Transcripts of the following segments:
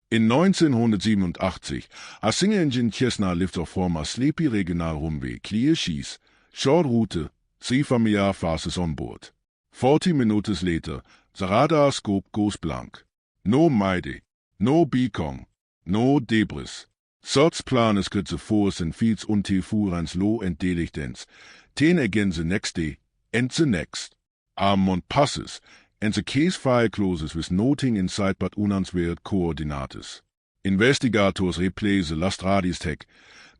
In 1987, a single-engine Cessna lifts off from a sleepy regional runway, clear skies, short route, 3 familiar faces on board. 40 minutes later, the radar scope goes blank. No Mayday, no beacon, no debris. Searchplanes could the force and feeds until runs low and diligence. 10 again the next day, and the next. A month passes, and the case file closes with nothing inside but unanswered coordinates. Investigators replay the last radius tag,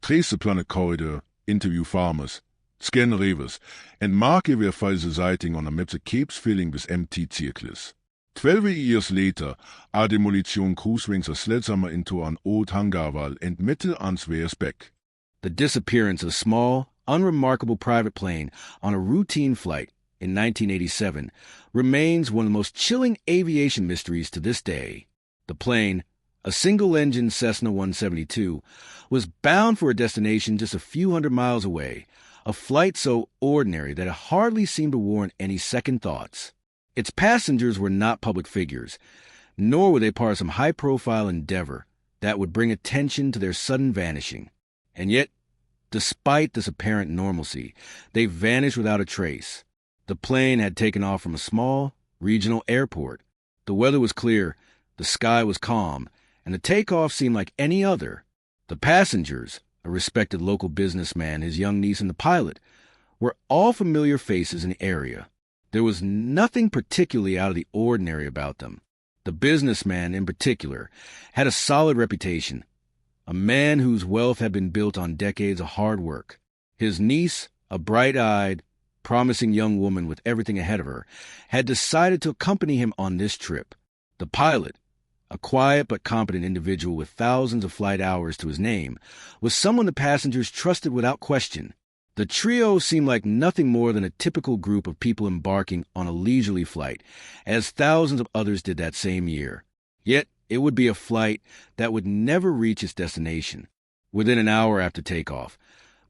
trace the planet corridor, interview farmers, scan rivers, and mark every the sighting on a map that keeps filling with empty circles. 12 years later, a demolition crew swings a sledgehammer into an old hangar wall and metal answers back. The disappearance of a small, unremarkable private plane on a routine flight in 1987 remains one of the most chilling aviation mysteries to this day. The plane, a single-engine Cessna 172, was bound for a destination just a few hundred miles away, a flight so ordinary that it hardly seemed to warrant any second thoughts. Its passengers were not public figures, nor were they part of some high-profile endeavor that would bring attention to their sudden vanishing. And yet, despite this apparent normalcy, they vanished without a trace. The plane had taken off from a small, regional airport. The weather was clear, the sky was calm, and the takeoff seemed like any other. The passengers, a respected local businessman, his young niece, and the pilot, were all familiar faces in the area. There was nothing particularly out of the ordinary about them. The businessman, in particular, had a solid reputation, a man whose wealth had been built on decades of hard work. His niece, a bright-eyed, promising young woman with everything ahead of her, had decided to accompany him on this trip. The pilot, a quiet but competent individual with thousands of flight hours to his name, was someone the passengers trusted without question. The trio seemed like nothing more than a typical group of people embarking on a leisurely flight, as thousands of others did that same year. Yet, it would be a flight that would never reach its destination. Within an hour after takeoff,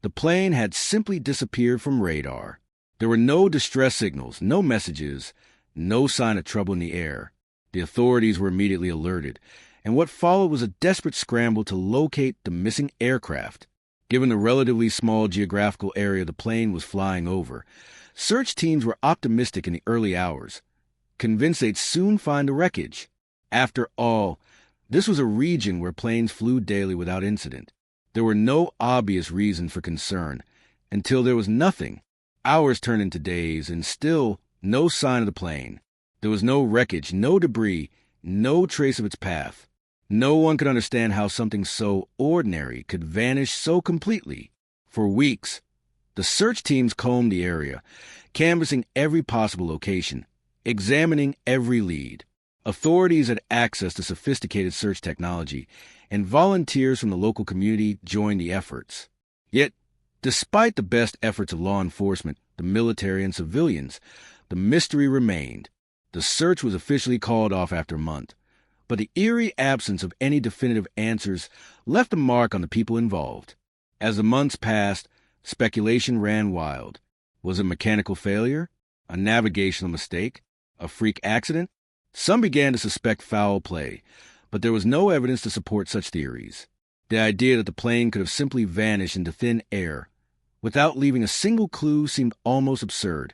the plane had simply disappeared from radar. There were no distress signals, no messages, no sign of trouble in the air. The authorities were immediately alerted, and what followed was a desperate scramble to locate the missing aircraft. Given the relatively small geographical area the plane was flying over, search teams were optimistic in the early hours, convinced they'd soon find the wreckage. After all, this was a region where planes flew daily without incident. There were no obvious reasons for concern, until there was nothing. Hours turned into days, and still no sign of the plane. There was no wreckage, no debris, no trace of its path. No one could understand how something so ordinary could vanish so completely. For weeks, the search teams combed the area, canvassing every possible location, examining every lead. Authorities had access to sophisticated search technology, and volunteers from the local community joined the efforts. Yet, despite the best efforts of law enforcement, the military, and civilians, the mystery remained. The search was officially called off after a month, but the eerie absence of any definitive answers left a mark on the people involved. As the months passed, speculation ran wild. Was it mechanical failure? A navigational mistake? A freak accident? Some began to suspect foul play, but there was no evidence to support such theories. The idea that the plane could have simply vanished into thin air without leaving a single clue seemed almost absurd,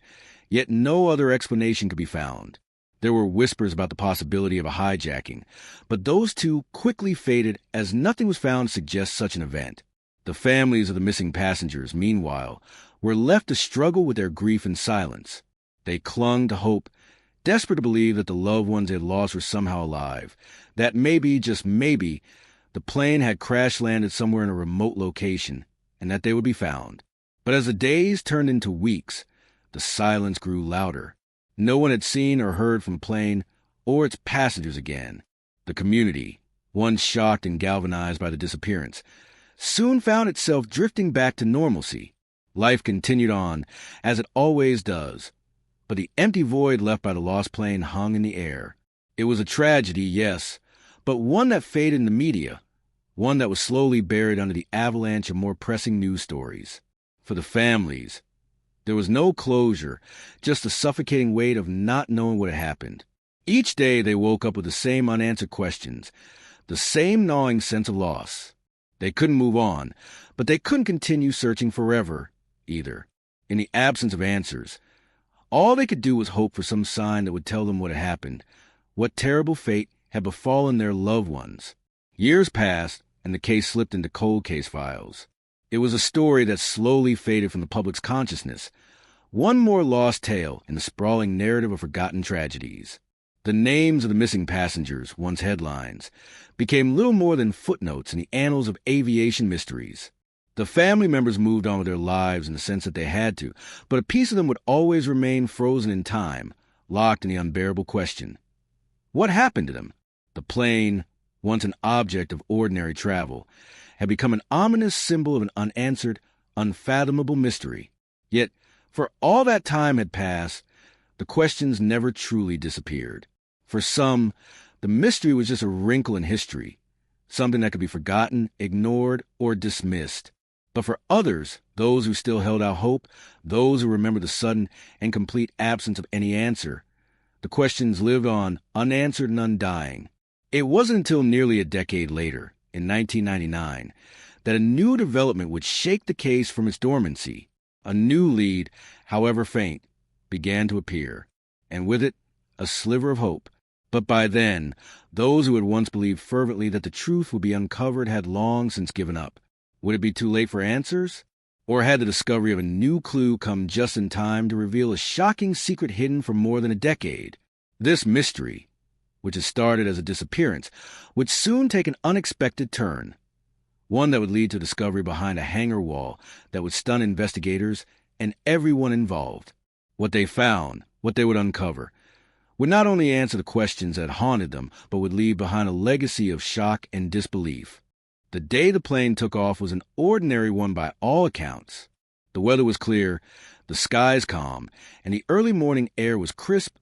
yet no other explanation could be found. There were whispers about the possibility of a hijacking, but those too quickly faded as nothing was found to suggest such an event. The families of the missing passengers, meanwhile, were left to struggle with their grief in silence. They clung to hope, desperate to believe that the loved ones they had lost were somehow alive, that maybe, just maybe, the plane had crash-landed somewhere in a remote location, and that they would be found. But as the days turned into weeks, the silence grew louder. No one had seen or heard from the plane or its passengers again. The community, once shocked and galvanized by the disappearance, soon found itself drifting back to normalcy. Life continued on, as it always does, but the empty void left by the lost plane hung in the air. It was a tragedy, yes, but one that faded in the media, one that was slowly buried under the avalanche of more pressing news stories. For the families, there was no closure, just the suffocating weight of not knowing what had happened. Each day they woke up with the same unanswered questions, the same gnawing sense of loss. They couldn't move on, but they couldn't continue searching forever, either. In the absence of answers, all they could do was hope for some sign that would tell them what had happened, what terrible fate had befallen their loved ones. Years passed, and the case slipped into cold case files. It was a story that slowly faded from the public's consciousness, one more lost tale in the sprawling narrative of forgotten tragedies. The names of the missing passengers, once headlines, became little more than footnotes in the annals of aviation mysteries. The family members moved on with their lives in the sense that they had to, but a piece of them would always remain frozen in time, locked in the unbearable question. What happened to them? The plane, once an object of ordinary travel, had become an ominous symbol of an unanswered, unfathomable mystery. Yet, for all that time had passed, the questions never truly disappeared. For some, the mystery was just a wrinkle in history, something that could be forgotten, ignored, or dismissed. But for others, those who still held out hope, those who remembered the sudden and complete absence of any answer, the questions lived on, unanswered and undying. It wasn't until nearly a decade later, in 1999, that a new development would shake the case from its dormancy. A new lead, however faint, began to appear, and with it, a sliver of hope. But by then, those who had once believed fervently that the truth would be uncovered had long since given up. Would it be too late for answers? Or had the discovery of a new clue come just in time to reveal a shocking secret hidden for more than a decade? This mystery, which had started as a disappearance, would soon take an unexpected turn. One that would lead to discovery behind a hangar wall that would stun investigators and everyone involved. What they found, what they would uncover, would not only answer the questions that haunted them, but would leave behind a legacy of shock and disbelief. The day the plane took off was an ordinary one by all accounts. The weather was clear, the skies calm, and the early morning air was crisp,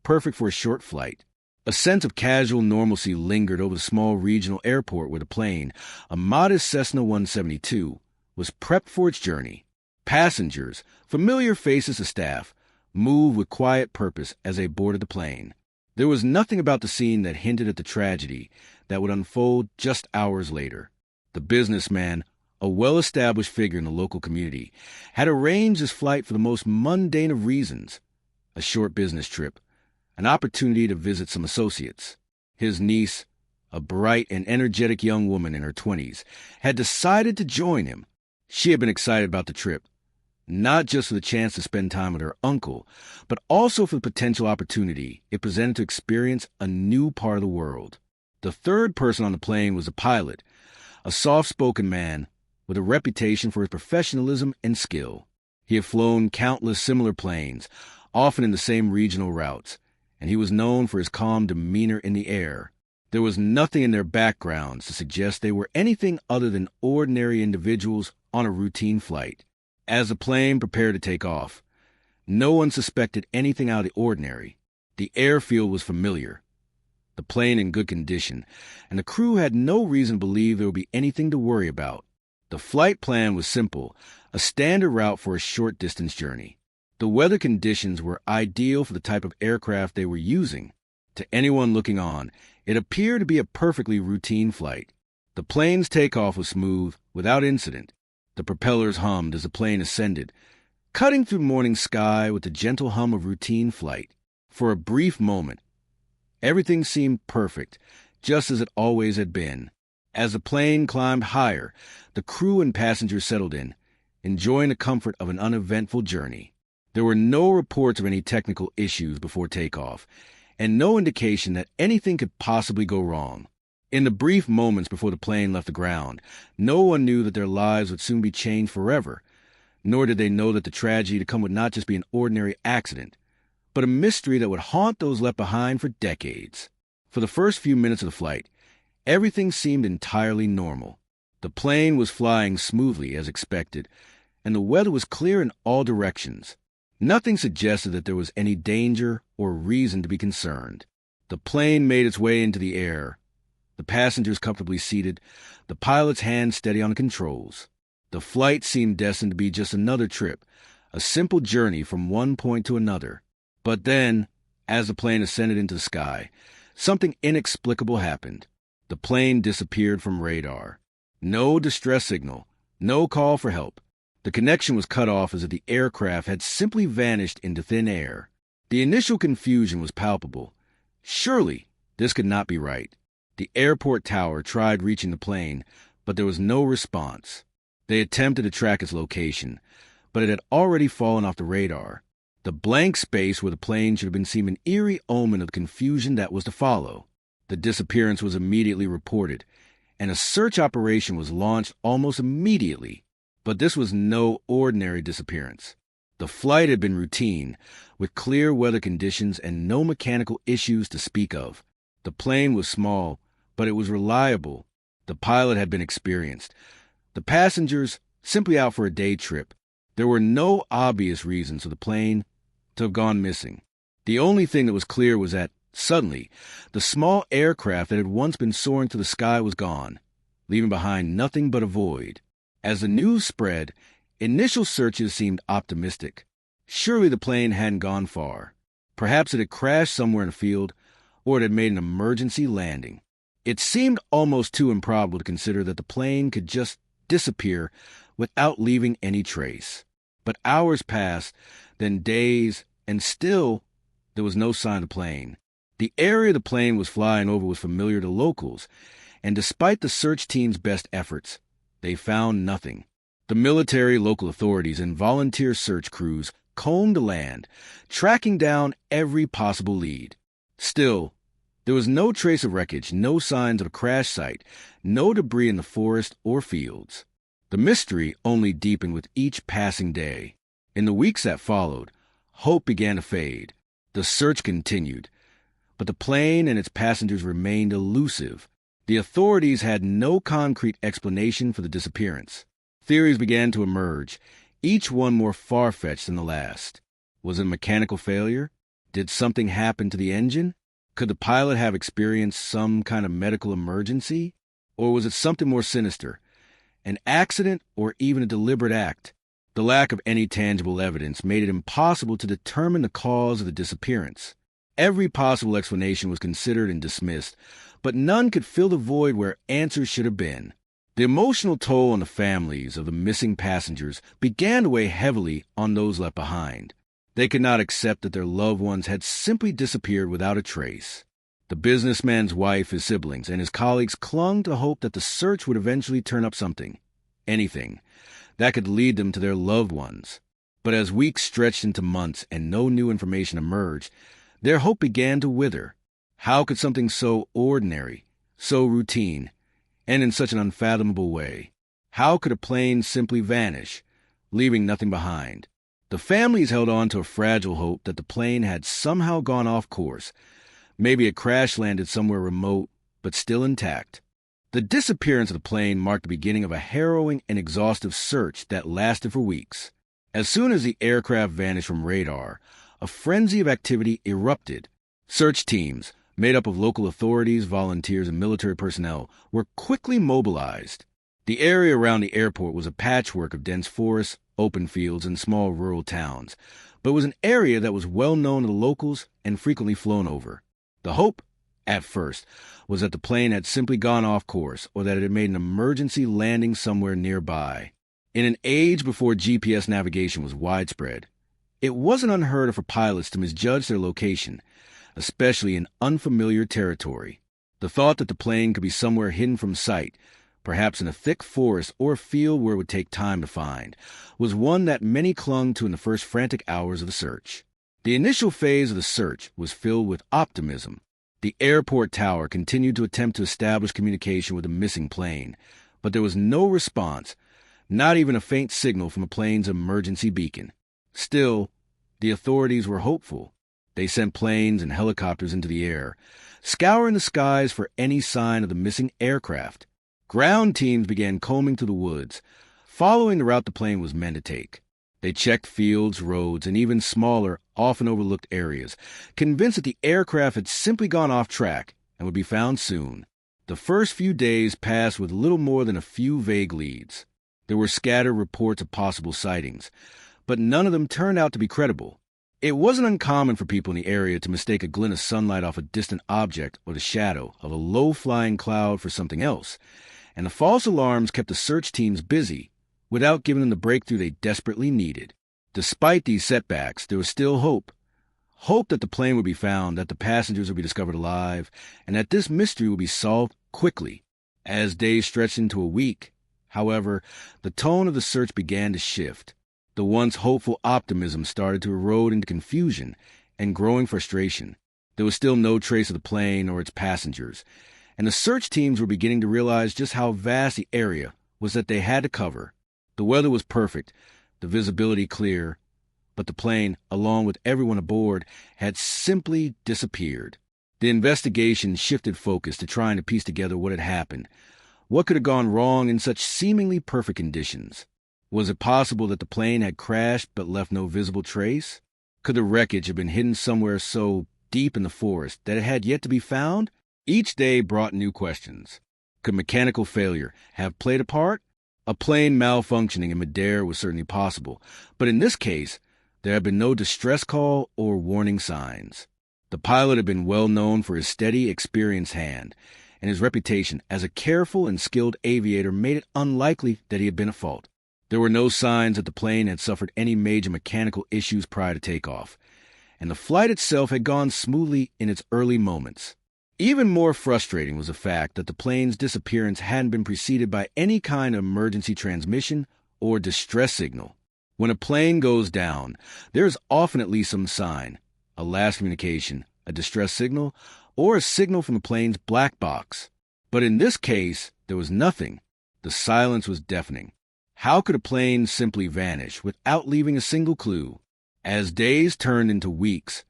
perfect for a short flight. A sense of casual normalcy lingered over the small regional airport where the plane, a modest Cessna 172, was prepped for its journey. Passengers, familiar faces to staff, moved with quiet purpose as they boarded the plane. There was nothing about the scene that hinted at the tragedy that would unfold just hours later. The businessman, a well-established figure in the local community, had arranged his flight for the most mundane of reasons, a short business trip, an opportunity to visit some associates. His niece, a bright and energetic young woman in her 20s, had decided to join him. She had been excited about the trip, not just for the chance to spend time with her uncle, but also for the potential opportunity it presented to experience a new part of the world. The third person on the plane was the pilot, a soft-spoken man with a reputation for his professionalism and skill. He had flown countless similar planes, often in the same regional routes, and he was known for his calm demeanor in the air. There was nothing in their backgrounds to suggest they were anything other than ordinary individuals on a routine flight. As the plane prepared to take off, no one suspected anything out of the ordinary. The airfield was familiar, the plane in good condition, and the crew had no reason to believe there would be anything to worry about. The flight plan was simple, a standard route for a short-distance journey. The weather conditions were ideal for the type of aircraft they were using. To anyone looking on, it appeared to be a perfectly routine flight. The plane's takeoff was smooth, without incident. The propellers hummed as the plane ascended, cutting through the morning sky with the gentle hum of routine flight. For a brief moment, everything seemed perfect, just as it always had been. As the plane climbed higher, the crew and passengers settled in, enjoying the comfort of an uneventful journey. There were no reports of any technical issues before takeoff, and no indication that anything could possibly go wrong. In the brief moments before the plane left the ground, no one knew that their lives would soon be changed forever, nor did they know that the tragedy to come would not just be an ordinary accident, but a mystery that would haunt those left behind for decades. For the first few minutes of the flight, everything seemed entirely normal. The plane was flying smoothly as expected, and the weather was clear in all directions. Nothing suggested that there was any danger or reason to be concerned. The plane made its way into the air, the passengers comfortably seated, the pilot's hands steady on the controls. The flight seemed destined to be just another trip, a simple journey from one point to another. But then, as the plane ascended into the sky, something inexplicable happened. The plane disappeared from radar. No distress signal, no call for help. The connection was cut off as if the aircraft had simply vanished into thin air. The initial confusion was palpable. Surely, this could not be right. The airport tower tried reaching the plane, but there was no response. They attempted to track its location, but it had already fallen off the radar. The blank space where the plane should have been seemed an eerie omen of the confusion that was to follow. The disappearance was immediately reported, and a search operation was launched almost immediately. But this was no ordinary disappearance. The flight had been routine, with clear weather conditions and no mechanical issues to speak of. The plane was small, but it was reliable. The pilot had been experienced. The passengers simply out for a day trip. There were no obvious reasons for the plane to have gone missing. The only thing that was clear was that, suddenly, the small aircraft that had once been soaring to the sky was gone, leaving behind nothing but a void. As the news spread, initial searches seemed optimistic. Surely the plane hadn't gone far. Perhaps it had crashed somewhere in a field, or it had made an emergency landing. It seemed almost too improbable to consider that the plane could just disappear without leaving any trace. But hours passed, then days, and still there was no sign of the plane. The area the plane was flying over was familiar to locals, and despite the search team's best efforts, they found nothing. The military, local authorities, and volunteer search crews combed the land, tracking down every possible lead. Still, there was no trace of wreckage, no signs of a crash site, no debris in the forest or fields. The mystery only deepened with each passing day. In the weeks that followed, hope began to fade. The search continued, but the plane and its passengers remained elusive. The authorities had no concrete explanation for the disappearance. Theories began to emerge, each one more far-fetched than the last. Was it a mechanical failure? Did something happen to the engine? Could the pilot have experienced some kind of medical emergency? Or was it something more sinister? An accident or even a deliberate act? The lack of any tangible evidence made it impossible to determine the cause of the disappearance. Every possible explanation was considered and dismissed, but none could fill the void where answers should have been. The emotional toll on the families of the missing passengers began to weigh heavily on those left behind. They could not accept that their loved ones had simply disappeared without a trace. The businessman's wife, his siblings, and his colleagues clung to hope that the search would eventually turn up something, anything, that could lead them to their loved ones. But as weeks stretched into months and no new information emerged, their hope began to wither. How could something so ordinary, so routine, end in such an unfathomable way? How could a plane simply vanish, leaving nothing behind? The families held on to a fragile hope that the plane had somehow gone off course. Maybe it crash-landed somewhere remote, but still intact. The disappearance of the plane marked the beginning of a harrowing and exhaustive search that lasted for weeks. As soon as the aircraft vanished from radar, a frenzy of activity erupted. Search teams, made up of local authorities, volunteers, and military personnel, were quickly mobilized. The area around the airport was a patchwork of dense forests, open fields, and small rural towns, but it was an area that was well known to the locals and frequently flown over. The hope, at first, was that the plane had simply gone off course or that it had made an emergency landing somewhere nearby. In an age before GPS navigation was widespread, it wasn't unheard of for pilots to misjudge their location, especially in unfamiliar territory. The thought that the plane could be somewhere hidden from sight, perhaps in a thick forest or a field where it would take time to find, was one that many clung to in the first frantic hours of the search. The initial phase of the search was filled with optimism. The airport tower continued to attempt to establish communication with the missing plane, but there was no response, not even a faint signal from the plane's emergency beacon. Still, the authorities were hopeful. They sent planes and helicopters into the air, scouring the skies for any sign of the missing aircraft. Ground teams began combing through the woods, following the route the plane was meant to take. They checked fields, roads, and even smaller, often overlooked areas, convinced that the aircraft had simply gone off track and would be found soon. The first few days passed with little more than a few vague leads. There were scattered reports of possible sightings, but none of them turned out to be credible. It wasn't uncommon for people in the area to mistake a glint of sunlight off a distant object or the shadow of a low-flying cloud for something else, and the false alarms kept the search teams busy without giving them the breakthrough they desperately needed. Despite these setbacks, there was still hope. Hope that the plane would be found, that the passengers would be discovered alive, and that this mystery would be solved quickly. As days stretched into a week, however, the tone of the search began to shift. The once hopeful optimism started to erode into confusion and growing frustration. There was still no trace of the plane or its passengers, and the search teams were beginning to realize just how vast the area was that they had to cover. The weather was perfect, the visibility clear, but the plane, along with everyone aboard, had simply disappeared. The investigation shifted focus to trying to piece together what had happened. What could have gone wrong in such seemingly perfect conditions? Was it possible that the plane had crashed but left no visible trace? Could the wreckage have been hidden somewhere so deep in the forest that it had yet to be found? Each day brought new questions. Could mechanical failure have played a part? A plane malfunctioning in midair was certainly possible, but in this case, there had been no distress call or warning signs. The pilot had been well known for his steady, experienced hand, and his reputation as a careful and skilled aviator made it unlikely that he had been at fault. There were no signs that the plane had suffered any major mechanical issues prior to takeoff, and the flight itself had gone smoothly in its early moments. Even more frustrating was the fact that the plane's disappearance hadn't been preceded by any kind of emergency transmission or distress signal. When a plane goes down, there is often at least some sign, a last communication, a distress signal, or a signal from the plane's black box. But in this case, there was nothing. The silence was deafening. How could a plane simply vanish without leaving a single clue? As days turned into weeks,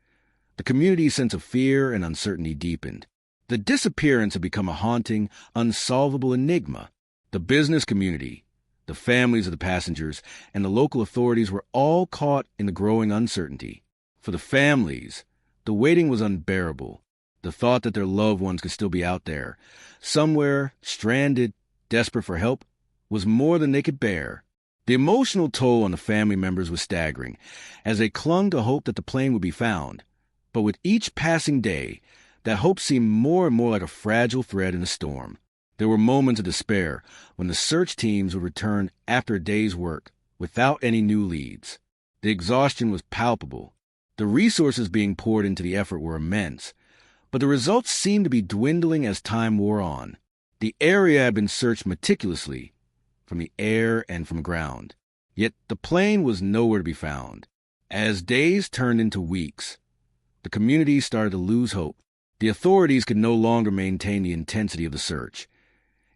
the community's sense of fear and uncertainty deepened. The disappearance had become a haunting, unsolvable enigma. The business community, the families of the passengers, and the local authorities were all caught in the growing uncertainty. For the families, the waiting was unbearable. The thought that their loved ones could still be out there, somewhere, stranded, desperate for help, was more than they could bear. The emotional toll on the family members was staggering, as they clung to hope that the plane would be found. But with each passing day, that hope seemed more and more like a fragile thread in a storm. There were moments of despair when the search teams would return after a day's work, without any new leads. The exhaustion was palpable. The resources being poured into the effort were immense, but the results seemed to be dwindling as time wore on. The area had been searched meticulously, from the air and from ground. Yet the plane was nowhere to be found. As days turned into weeks, the community started to lose hope. The authorities could no longer maintain the intensity of the search.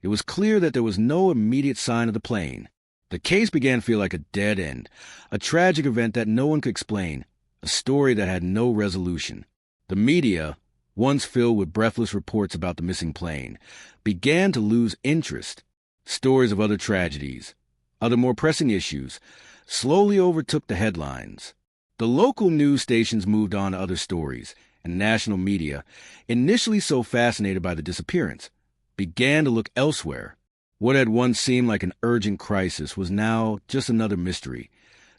It was clear that there was no immediate sign of the plane. The case began to feel like a dead end, a tragic event that no one could explain, a story that had no resolution. The media, once filled with breathless reports about the missing plane, began to lose interest. Stories of other tragedies, other more pressing issues, slowly overtook the headlines. The local news stations moved on to other stories, and national media, initially so fascinated by the disappearance, began to look elsewhere. What had once seemed like an urgent crisis was now just another mystery,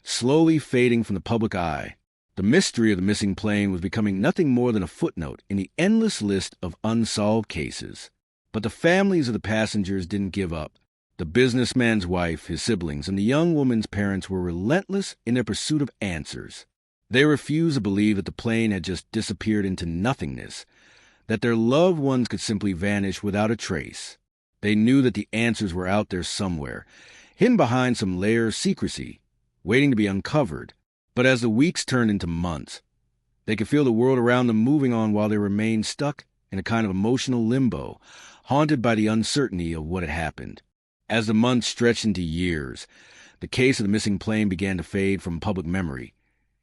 slowly fading from the public eye. The mystery of the missing plane was becoming nothing more than a footnote in the endless list of unsolved cases. But the families of the passengers didn't give up. The businessman's wife, his siblings, and the young woman's parents were relentless in their pursuit of answers. They refused to believe that the plane had just disappeared into nothingness, that their loved ones could simply vanish without a trace. They knew that the answers were out there somewhere, hidden behind some layer of secrecy, waiting to be uncovered. But as the weeks turned into months, they could feel the world around them moving on while they remained stuck in a kind of emotional limbo, haunted by the uncertainty of what had happened. As the months stretched into years, the case of the missing plane began to fade from public memory,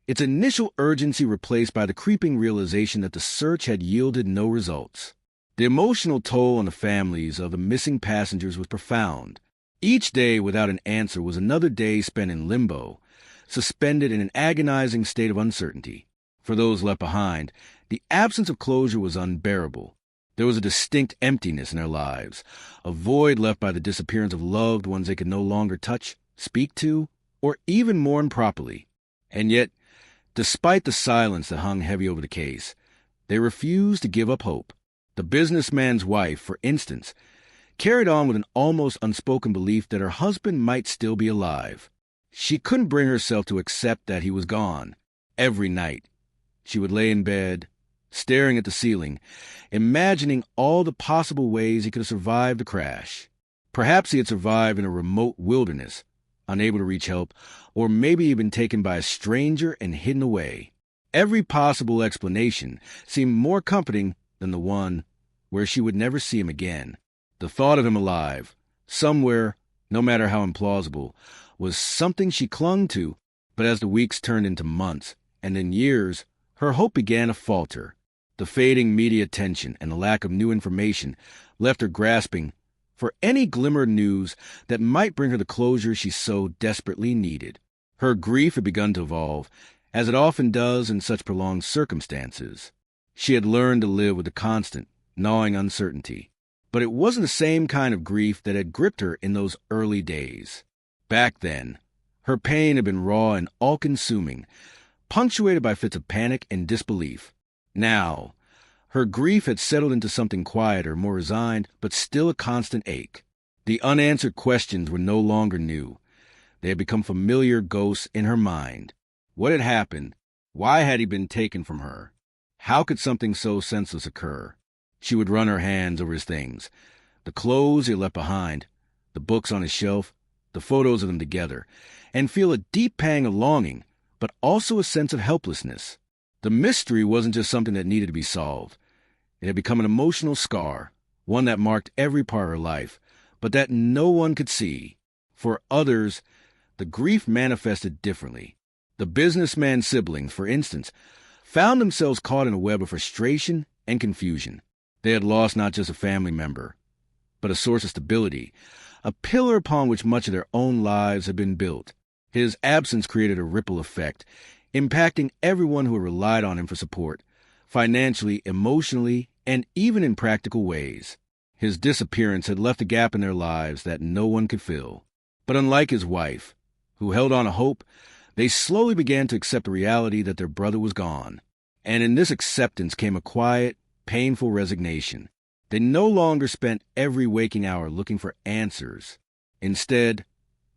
its initial urgency replaced by the creeping realization that the search had yielded no results. The emotional toll on the families of the missing passengers was profound. Each day without an answer was another day spent in limbo, suspended in an agonizing state of uncertainty. For those left behind, the absence of closure was unbearable. There was a distinct emptiness in their lives, a void left by the disappearance of loved ones they could no longer touch, speak to, or even mourn properly. And yet, Despite the silence that hung heavy over the case, they refused to give up hope. The businessman's wife, for instance, carried on with an almost unspoken belief that her husband might still be alive. She couldn't bring herself to accept that he was gone. Every night, she would lay in bed, staring at the ceiling, imagining all the possible ways he could have survived the crash. Perhaps he had survived in a remote wilderness, unable to reach help, or maybe even taken by a stranger and hidden away. Every possible explanation seemed more comforting than the one where she would never see him again. The thought of him alive, somewhere, no matter how implausible, was something she clung to, but as the weeks turned into months, and then years, her hope began to falter. The fading media attention and the lack of new information left her grasping for any glimmer of news that might bring her the closure she so desperately needed. Her grief had begun to evolve, as it often does in such prolonged circumstances. She had learned to live with the constant, gnawing uncertainty. But it wasn't the same kind of grief that had gripped her in those early days. Back then, her pain had been raw and all-consuming, punctuated by fits of panic and disbelief. Now, her grief had settled into something quieter, more resigned, but still a constant ache. The unanswered questions were no longer new. They had become familiar ghosts in her mind. What had happened? Why had he been taken from her? How could something so senseless occur? She would run her hands over his things. The clothes he had left behind, the books on his shelf, the photos of them together, and feel a deep pang of longing, but also a sense of helplessness. The mystery wasn't just something that needed to be solved. It had become an emotional scar, one that marked every part of her life, but that no one could see. For others, the grief manifested differently. The businessman's siblings, for instance, found themselves caught in a web of frustration and confusion. They had lost not just a family member, but a source of stability, a pillar upon which much of their own lives had been built. His absence created a ripple effect, impacting everyone who had relied on him for support, financially, emotionally, and even in practical ways. His disappearance had left a gap in their lives that no one could fill. But unlike his wife, who held on to hope, they slowly began to accept the reality that their brother was gone. And in this acceptance came a quiet, painful resignation. They no longer spent every waking hour looking for answers. Instead,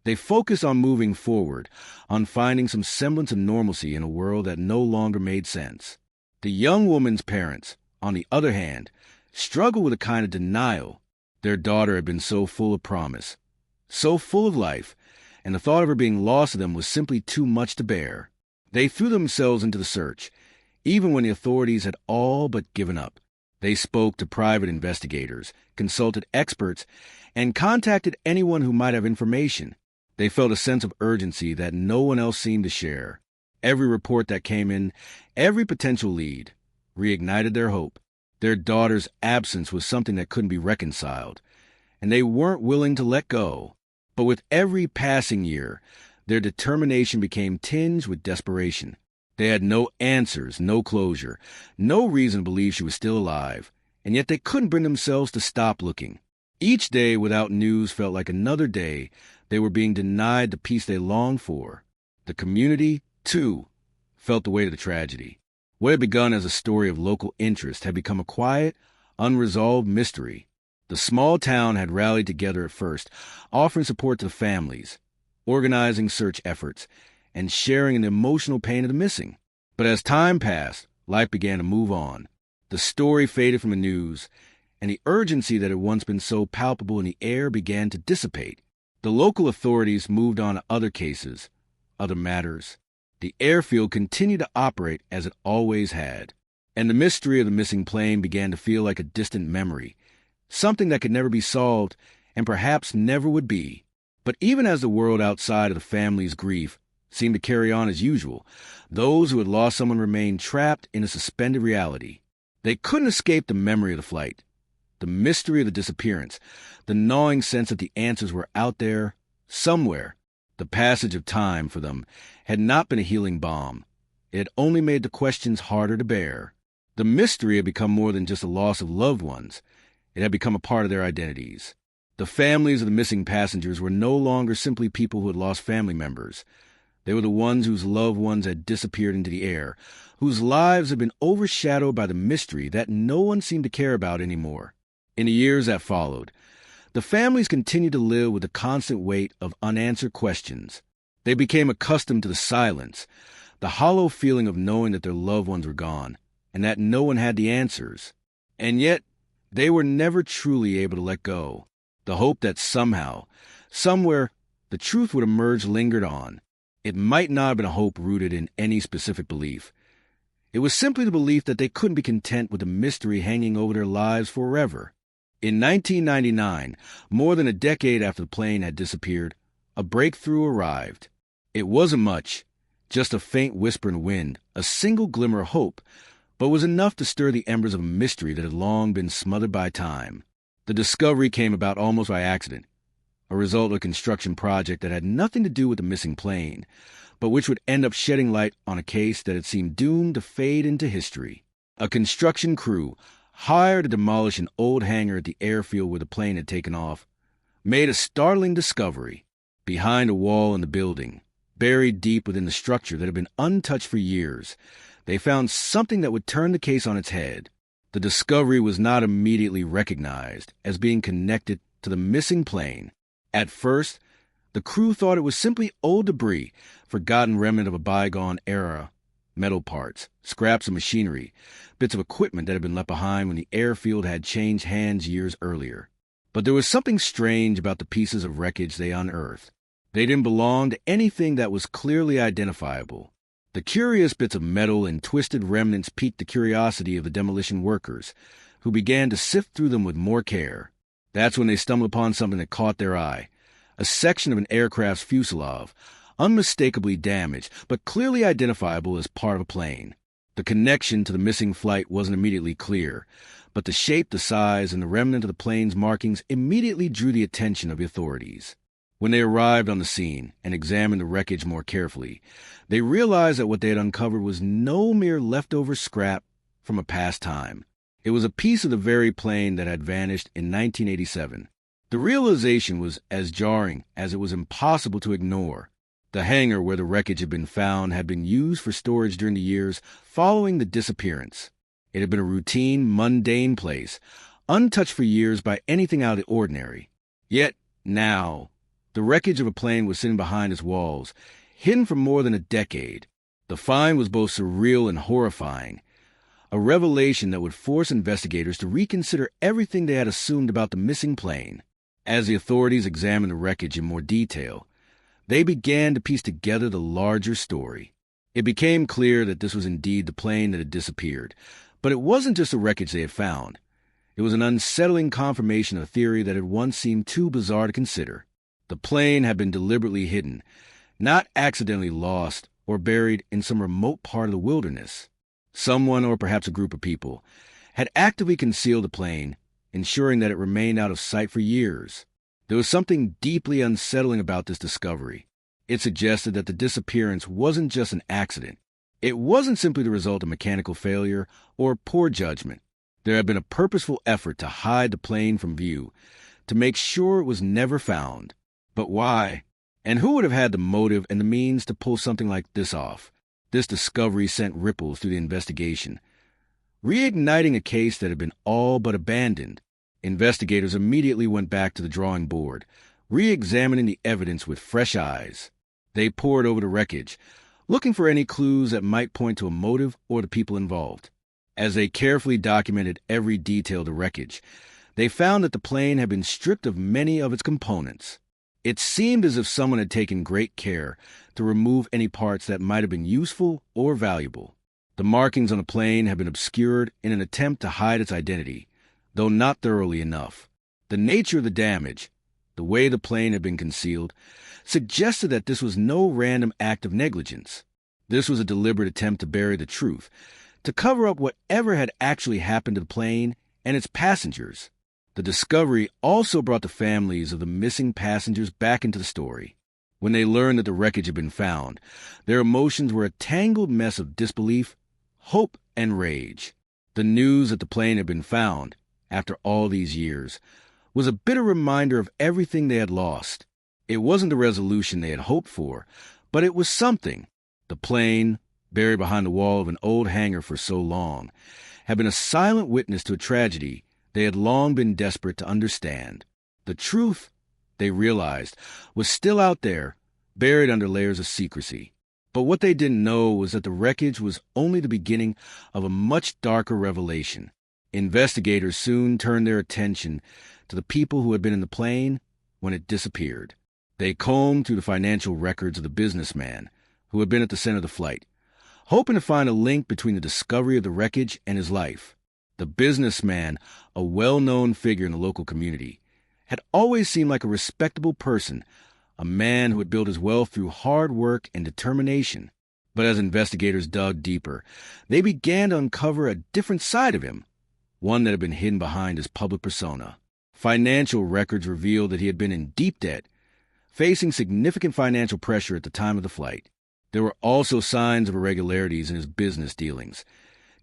they focused on moving forward, on finding some semblance of normalcy in a world that no longer made sense. The young woman's parents, on the other hand, struggled with a kind of denial. Their daughter had been so full of promise, so full of life, and the thought of her being lost to them was simply too much to bear. They threw themselves into the search, even when the authorities had all but given up. They spoke to private investigators, consulted experts, and contacted anyone who might have information. They felt a sense of urgency that no one else seemed to share. Every report that came in, every potential lead, reignited their hope. Their daughter's absence was something that couldn't be reconciled, and they weren't willing to let go. But with every passing year, their determination became tinged with desperation. They had no answers, no closure, no reason to believe she was still alive, and yet they couldn't bring themselves to stop looking. Each day without news felt like another day they were being denied the peace they longed for. The community, too, felt the weight of the tragedy. What had begun as a story of local interest had become a quiet, unresolved mystery. The small town had rallied together at first, offering support to the families, organizing search efforts, and sharing in the emotional pain of the missing. But as time passed, life began to move on. The story faded from the news, and the urgency that had once been so palpable in the air began to dissipate. The local authorities moved on to other cases, other matters. The airfield continued to operate as it always had, and the mystery of the missing plane began to feel like a distant memory, something that could never be solved and perhaps never would be. But even as the world outside of the family's grief seemed to carry on as usual, those who had lost someone remained trapped in a suspended reality. They couldn't escape the memory of the flight, the mystery of the disappearance, the gnawing sense that the answers were out there, somewhere. The passage of time for them had not been a healing balm. It had only made the questions harder to bear. The mystery had become more than just a loss of loved ones. It had become a part of their identities. The families of the missing passengers were no longer simply people who had lost family members. They were the ones whose loved ones had disappeared into the air, whose lives had been overshadowed by the mystery that no one seemed to care about anymore. In the years that followed, the families continued to live with the constant weight of unanswered questions. They became accustomed to the silence, the hollow feeling of knowing that their loved ones were gone, and that no one had the answers. And yet, they were never truly able to let go. The hope that somehow, somewhere, the truth would emerge lingered on. It might not have been a hope rooted in any specific belief. It was simply the belief that they couldn't be content with the mystery hanging over their lives forever. In 1999, more than a decade after the plane had disappeared, a breakthrough arrived. It wasn't much, just a faint whisper in the wind, a single glimmer of hope, but was enough to stir the embers of a mystery that had long been smothered by time. The discovery came about almost by accident, a result of a construction project that had nothing to do with the missing plane, but which would end up shedding light on a case that had seemed doomed to fade into history. A construction crew, hired to demolish an old hangar at the airfield where the plane had taken off, made a startling discovery. Behind a wall in the building, buried deep within the structure that had been untouched for years, they found something that would turn the case on its head. The discovery was not immediately recognized as being connected to the missing plane. At first, the crew thought it was simply old debris, forgotten remnant of a bygone era, metal parts, scraps of machinery, bits of equipment that had been left behind when the airfield had changed hands years earlier. But there was something strange about the pieces of wreckage they unearthed. They didn't belong to anything that was clearly identifiable. The curious bits of metal and twisted remnants piqued the curiosity of the demolition workers, who began to sift through them with more care. That's when they stumbled upon something that caught their eye, a section of an aircraft's fuselage, unmistakably damaged, but clearly identifiable as part of a plane. The connection to the missing flight wasn't immediately clear, but the shape, the size, and the remnant of the plane's markings immediately drew the attention of the authorities. When they arrived on the scene and examined the wreckage more carefully, they realized that what they had uncovered was no mere leftover scrap from a past time. It was a piece of the very plane that had vanished in 1987. The realization was as jarring as it was impossible to ignore. The hangar where the wreckage had been found had been used for storage during the years following the disappearance. It had been a routine, mundane place, untouched for years by anything out of the ordinary. Yet now, the wreckage of a plane was sitting behind its walls, hidden for more than a decade. The find was both surreal and horrifying, a revelation that would force investigators to reconsider everything they had assumed about the missing plane. As the authorities examined the wreckage in more detail, they began to piece together the larger story. It became clear that this was indeed the plane that had disappeared, but it wasn't just the wreckage they had found. It was an unsettling confirmation of a theory that had once seemed too bizarre to consider. The plane had been deliberately hidden, not accidentally lost or buried in some remote part of the wilderness. Someone, or perhaps a group of people, had actively concealed the plane, ensuring that it remained out of sight for years. There was something deeply unsettling about this discovery. It suggested that the disappearance wasn't just an accident. It wasn't simply the result of mechanical failure or poor judgment. There had been a purposeful effort to hide the plane from view, to make sure it was never found. But why? And who would have had the motive and the means to pull something like this off? This discovery sent ripples through the investigation, reigniting a case that had been all but abandoned. Investigators immediately went back to the drawing board, re-examining the evidence with fresh eyes. They pored over the wreckage, looking for any clues that might point to a motive or the people involved. As they carefully documented every detail of the wreckage, they found that the plane had been stripped of many of its components. It seemed as if someone had taken great care to remove any parts that might have been useful or valuable. The markings on the plane had been obscured in an attempt to hide its identity, though not thoroughly enough. The nature of the damage, the way the plane had been concealed, suggested that this was no random act of negligence. This was a deliberate attempt to bury the truth, to cover up whatever had actually happened to the plane and its passengers. The discovery also brought the families of the missing passengers back into the story. When they learned that the wreckage had been found, their emotions were a tangled mess of disbelief, hope, and rage. The news that the plane had been found, after all these years, was a bitter reminder of everything they had lost. It wasn't the resolution they had hoped for, But it was something. The plane, buried behind the wall of an old hangar for so long, had been a silent witness to a tragedy they had long been desperate to understand. The truth, they realized, was still out there, buried under layers of secrecy. But what they didn't know was that the wreckage was only the beginning of a much darker revelation. Investigators soon turned their attention to the people who had been in the plane when it disappeared. They combed through the financial records of the businessman who had been at the center of the flight, hoping to find a link between the discovery of the wreckage and his life. The businessman, a well-known figure in the local community, had always seemed like a respectable person, a man who had built his wealth through hard work and determination. But as investigators dug deeper, they began to uncover a different side of him, one that had been hidden behind his public persona. Financial records revealed that he had been in deep debt, facing significant financial pressure at the time of the flight. There were also signs of irregularities in his business dealings,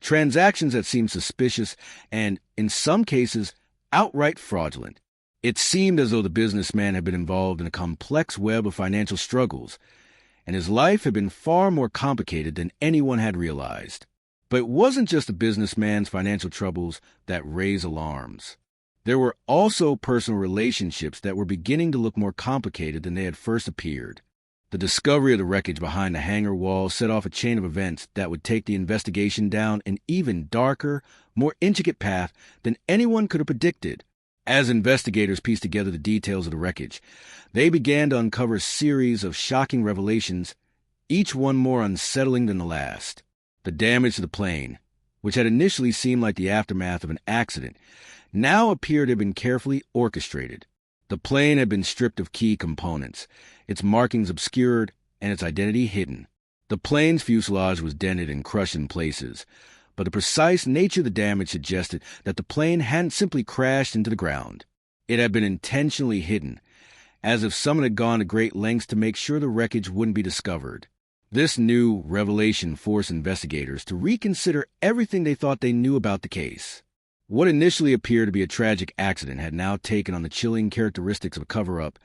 transactions that seemed suspicious and, in some cases, outright fraudulent. It seemed as though the businessman had been involved in a complex web of financial struggles, and his life had been far more complicated than anyone had realized. But it wasn't just the businessman's financial troubles that raised alarms. There were also personal relationships that were beginning to look more complicated than they had first appeared. The discovery of the wreckage behind the hangar wall set off a chain of events that would take the investigation down an even darker, more intricate path than anyone could have predicted. As investigators pieced together the details of the wreckage, they began to uncover a series of shocking revelations, each one more unsettling than the last. The damage to the plane, which had initially seemed like the aftermath of an accident, now appeared to have been carefully orchestrated. The plane had been stripped of key components, its markings obscured, and its identity hidden. The plane's fuselage was dented and crushed in places, but the precise nature of the damage suggested that the plane hadn't simply crashed into the ground. It had been intentionally hidden, as if someone had gone to great lengths to make sure the wreckage wouldn't be discovered. This new revelation forced investigators to reconsider everything they thought they knew about the case. What initially appeared to be a tragic accident had now taken on the chilling characteristics of a cover-up,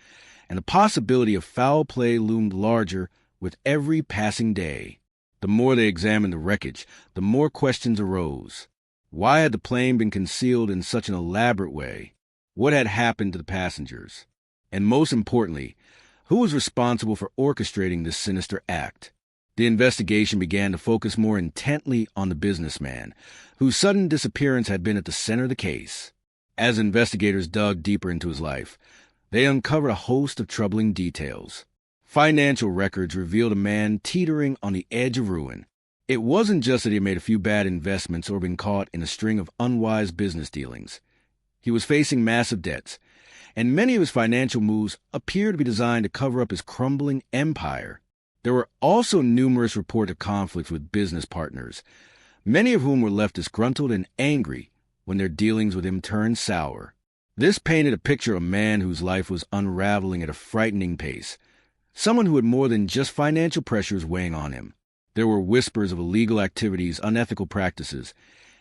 and the possibility of foul play loomed larger with every passing day. The more they examined the wreckage, the more questions arose. Why had the plane been concealed in such an elaborate way? What had happened to the passengers? And most importantly, who was responsible for orchestrating this sinister act? The investigation began to focus more intently on the businessman, whose sudden disappearance had been at the center of the case. As investigators dug deeper into his life, they uncovered a host of troubling details. Financial records revealed a man teetering on the edge of ruin. It wasn't just that he had made a few bad investments or been caught in a string of unwise business dealings. He was facing massive debts, and many of his financial moves appeared to be designed to cover up his crumbling empire. There were also numerous reported conflicts with business partners, many of whom were left disgruntled and angry when their dealings with him turned sour. This painted a picture of a man whose life was unraveling at a frightening pace, someone who had more than just financial pressures weighing on him. There were whispers of illegal activities, unethical practices,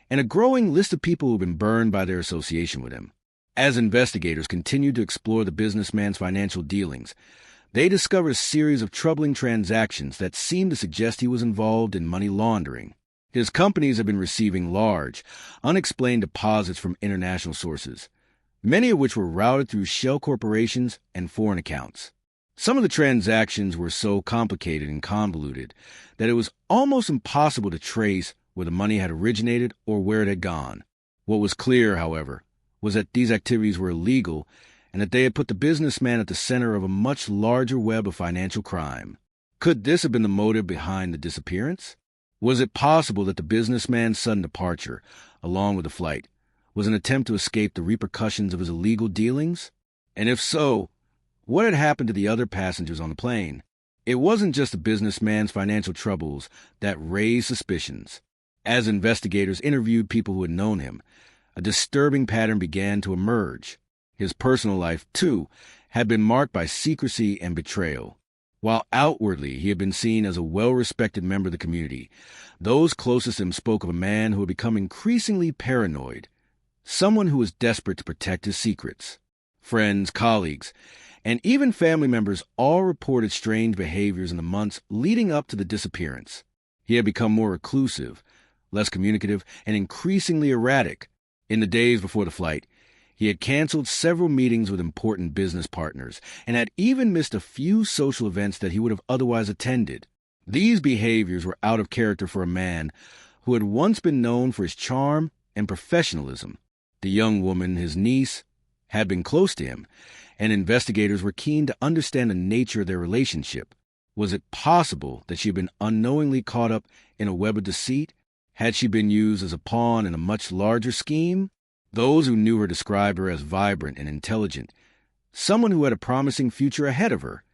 and a growing list of people who had been burned by their association with him. As investigators continued to explore the businessman's financial dealings, they discovered a series of troubling transactions that seemed to suggest he was involved in money laundering. His companies had been receiving large, unexplained deposits from international sources, many of which were routed through shell corporations and foreign accounts. Some of the transactions were so complicated and convoluted that it was almost impossible to trace where the money had originated or where it had gone. What was clear, however, was that these activities were illegal and that they had put the businessman at the center of a much larger web of financial crime. Could this have been the motive behind the disappearance? Was it possible that the businessman's sudden departure, along with the flight, was an attempt to escape the repercussions of his illegal dealings? And if so, what had happened to the other passengers on the plane? It wasn't just the businessman's financial troubles that raised suspicions. As investigators interviewed people who had known him, a disturbing pattern began to emerge. His personal life, too, had been marked by secrecy and betrayal. While outwardly he had been seen as a well-respected member of the community, those closest to him spoke of a man who had become increasingly paranoid, someone who was desperate to protect his secrets. Friends, colleagues, and even family members all reported strange behaviors in the months leading up to the disappearance. He had become more reclusive, less communicative, and increasingly erratic. In the days before the flight, he had canceled several meetings with important business partners and had even missed a few social events that he would have otherwise attended. These behaviors were out of character for a man who had once been known for his charm and professionalism. The young woman, his niece, had been close to him, and investigators were keen to understand the nature of their relationship. Was it possible that she had been unknowingly caught up in a web of deceit? Had she been used as a pawn in a much larger scheme? Those who knew her described her as vibrant and intelligent, someone who had a promising future ahead of her.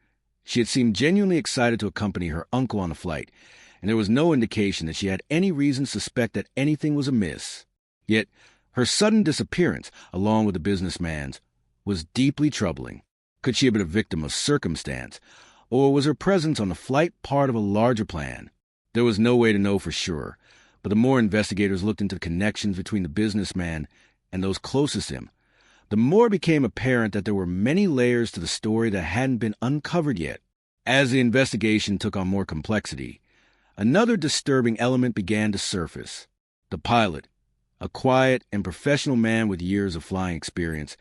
She had seemed genuinely excited to accompany her uncle on the flight, and there was no indication that she had any reason to suspect that anything was amiss. Yet, her sudden disappearance, along with the businessman's, was deeply troubling. Could she have been a victim of circumstance, or was her presence on the flight part of a larger plan? There was no way to know for sure, but the more investigators looked into the connections between the businessman and those closest to him, the more it became apparent that there were many layers to the story that hadn't been uncovered yet. As the investigation took on more complexity, another disturbing element began to surface. The pilot, a quiet and professional man with years of flying experience,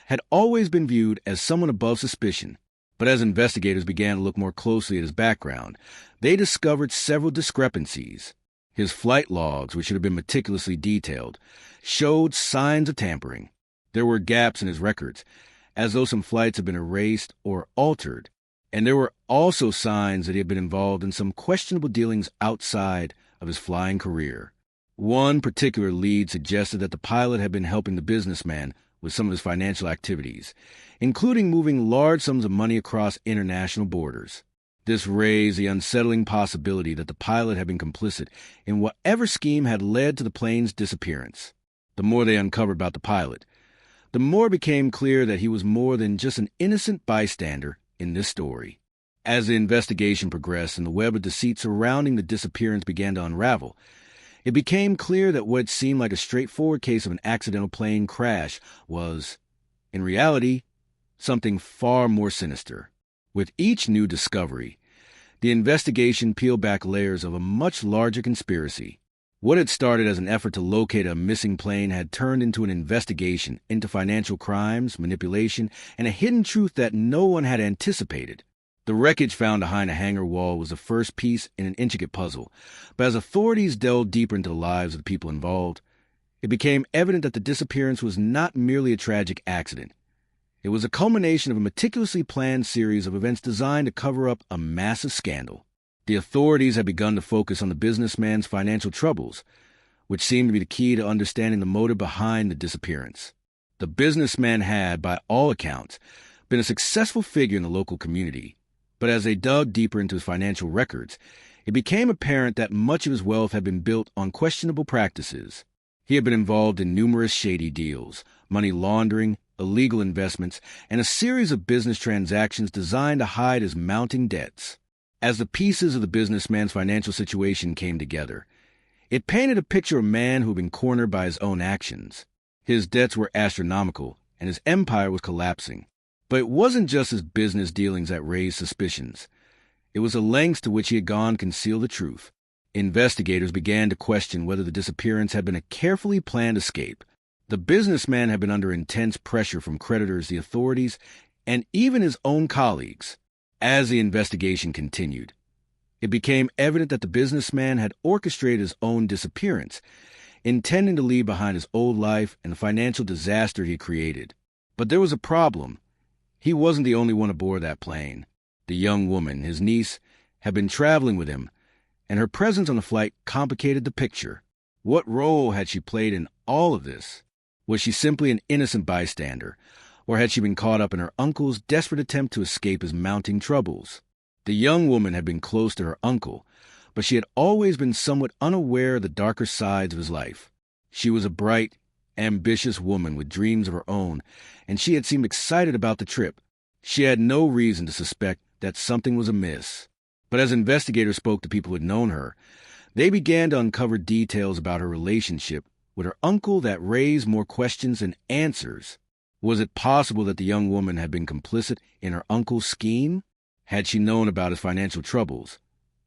had always been viewed as someone above suspicion. But as investigators began to look more closely at his background, they discovered several discrepancies. His flight logs, which should have been meticulously detailed, showed signs of tampering. There were gaps in his records, as though some flights had been erased or altered, and there were also signs that he had been involved in some questionable dealings outside of his flying career. One particular lead suggested that the pilot had been helping the businessman with some of his financial activities, including moving large sums of money across international borders. This raised the unsettling possibility that the pilot had been complicit in whatever scheme had led to the plane's disappearance. The more they uncovered about the pilot, the more it became clear that he was more than just an innocent bystander in this story. As the investigation progressed and the web of deceit surrounding the disappearance began to unravel, it became clear that what seemed like a straightforward case of an accidental plane crash was, in reality, something far more sinister. With each new discovery, the investigation peeled back layers of a much larger conspiracy. What had started as an effort to locate a missing plane had turned into an investigation into financial crimes, manipulation, and a hidden truth that no one had anticipated. The wreckage found behind a hangar wall was the first piece in an intricate puzzle, but as authorities delved deeper into the lives of the people involved, it became evident that the disappearance was not merely a tragic accident. It was a culmination of a meticulously planned series of events designed to cover up a massive scandal. The authorities had begun to focus on the businessman's financial troubles, which seemed to be the key to understanding the motive behind the disappearance. The businessman had, by all accounts, been a successful figure in the local community, but as they dug deeper into his financial records, it became apparent that much of his wealth had been built on questionable practices. He had been involved in numerous shady deals, money laundering, illegal investments, and a series of business transactions designed to hide his mounting debts. As the pieces of the businessman's financial situation came together, it painted a picture of a man who had been cornered by his own actions. His debts were astronomical, and his empire was collapsing. But it wasn't just his business dealings that raised suspicions. It was the lengths to which he had gone to conceal the truth. Investigators began to question whether the disappearance had been a carefully planned escape. The businessman had been under intense pressure from creditors, the authorities, and even his own colleagues. As the investigation continued, it became evident that the businessman had orchestrated his own disappearance, intending to leave behind his old life and the financial disaster he created. But there was a problem. He wasn't the only one aboard that plane. The young woman, his niece, had been traveling with him, and her presence on the flight complicated the picture. What role had she played in all of this? Was she simply an innocent bystander, or had she been caught up in her uncle's desperate attempt to escape his mounting troubles? The young woman had been close to her uncle, but she had always been somewhat unaware of the darker sides of his life. She was a bright, ambitious woman with dreams of her own, and she had seemed excited about the trip. She had no reason to suspect that something was amiss. But as investigators spoke to people who had known her, they began to uncover details about her relationship with her uncle that raised more questions than answers. Was it possible that the young woman had been complicit in her uncle's scheme? Had she known about his financial troubles?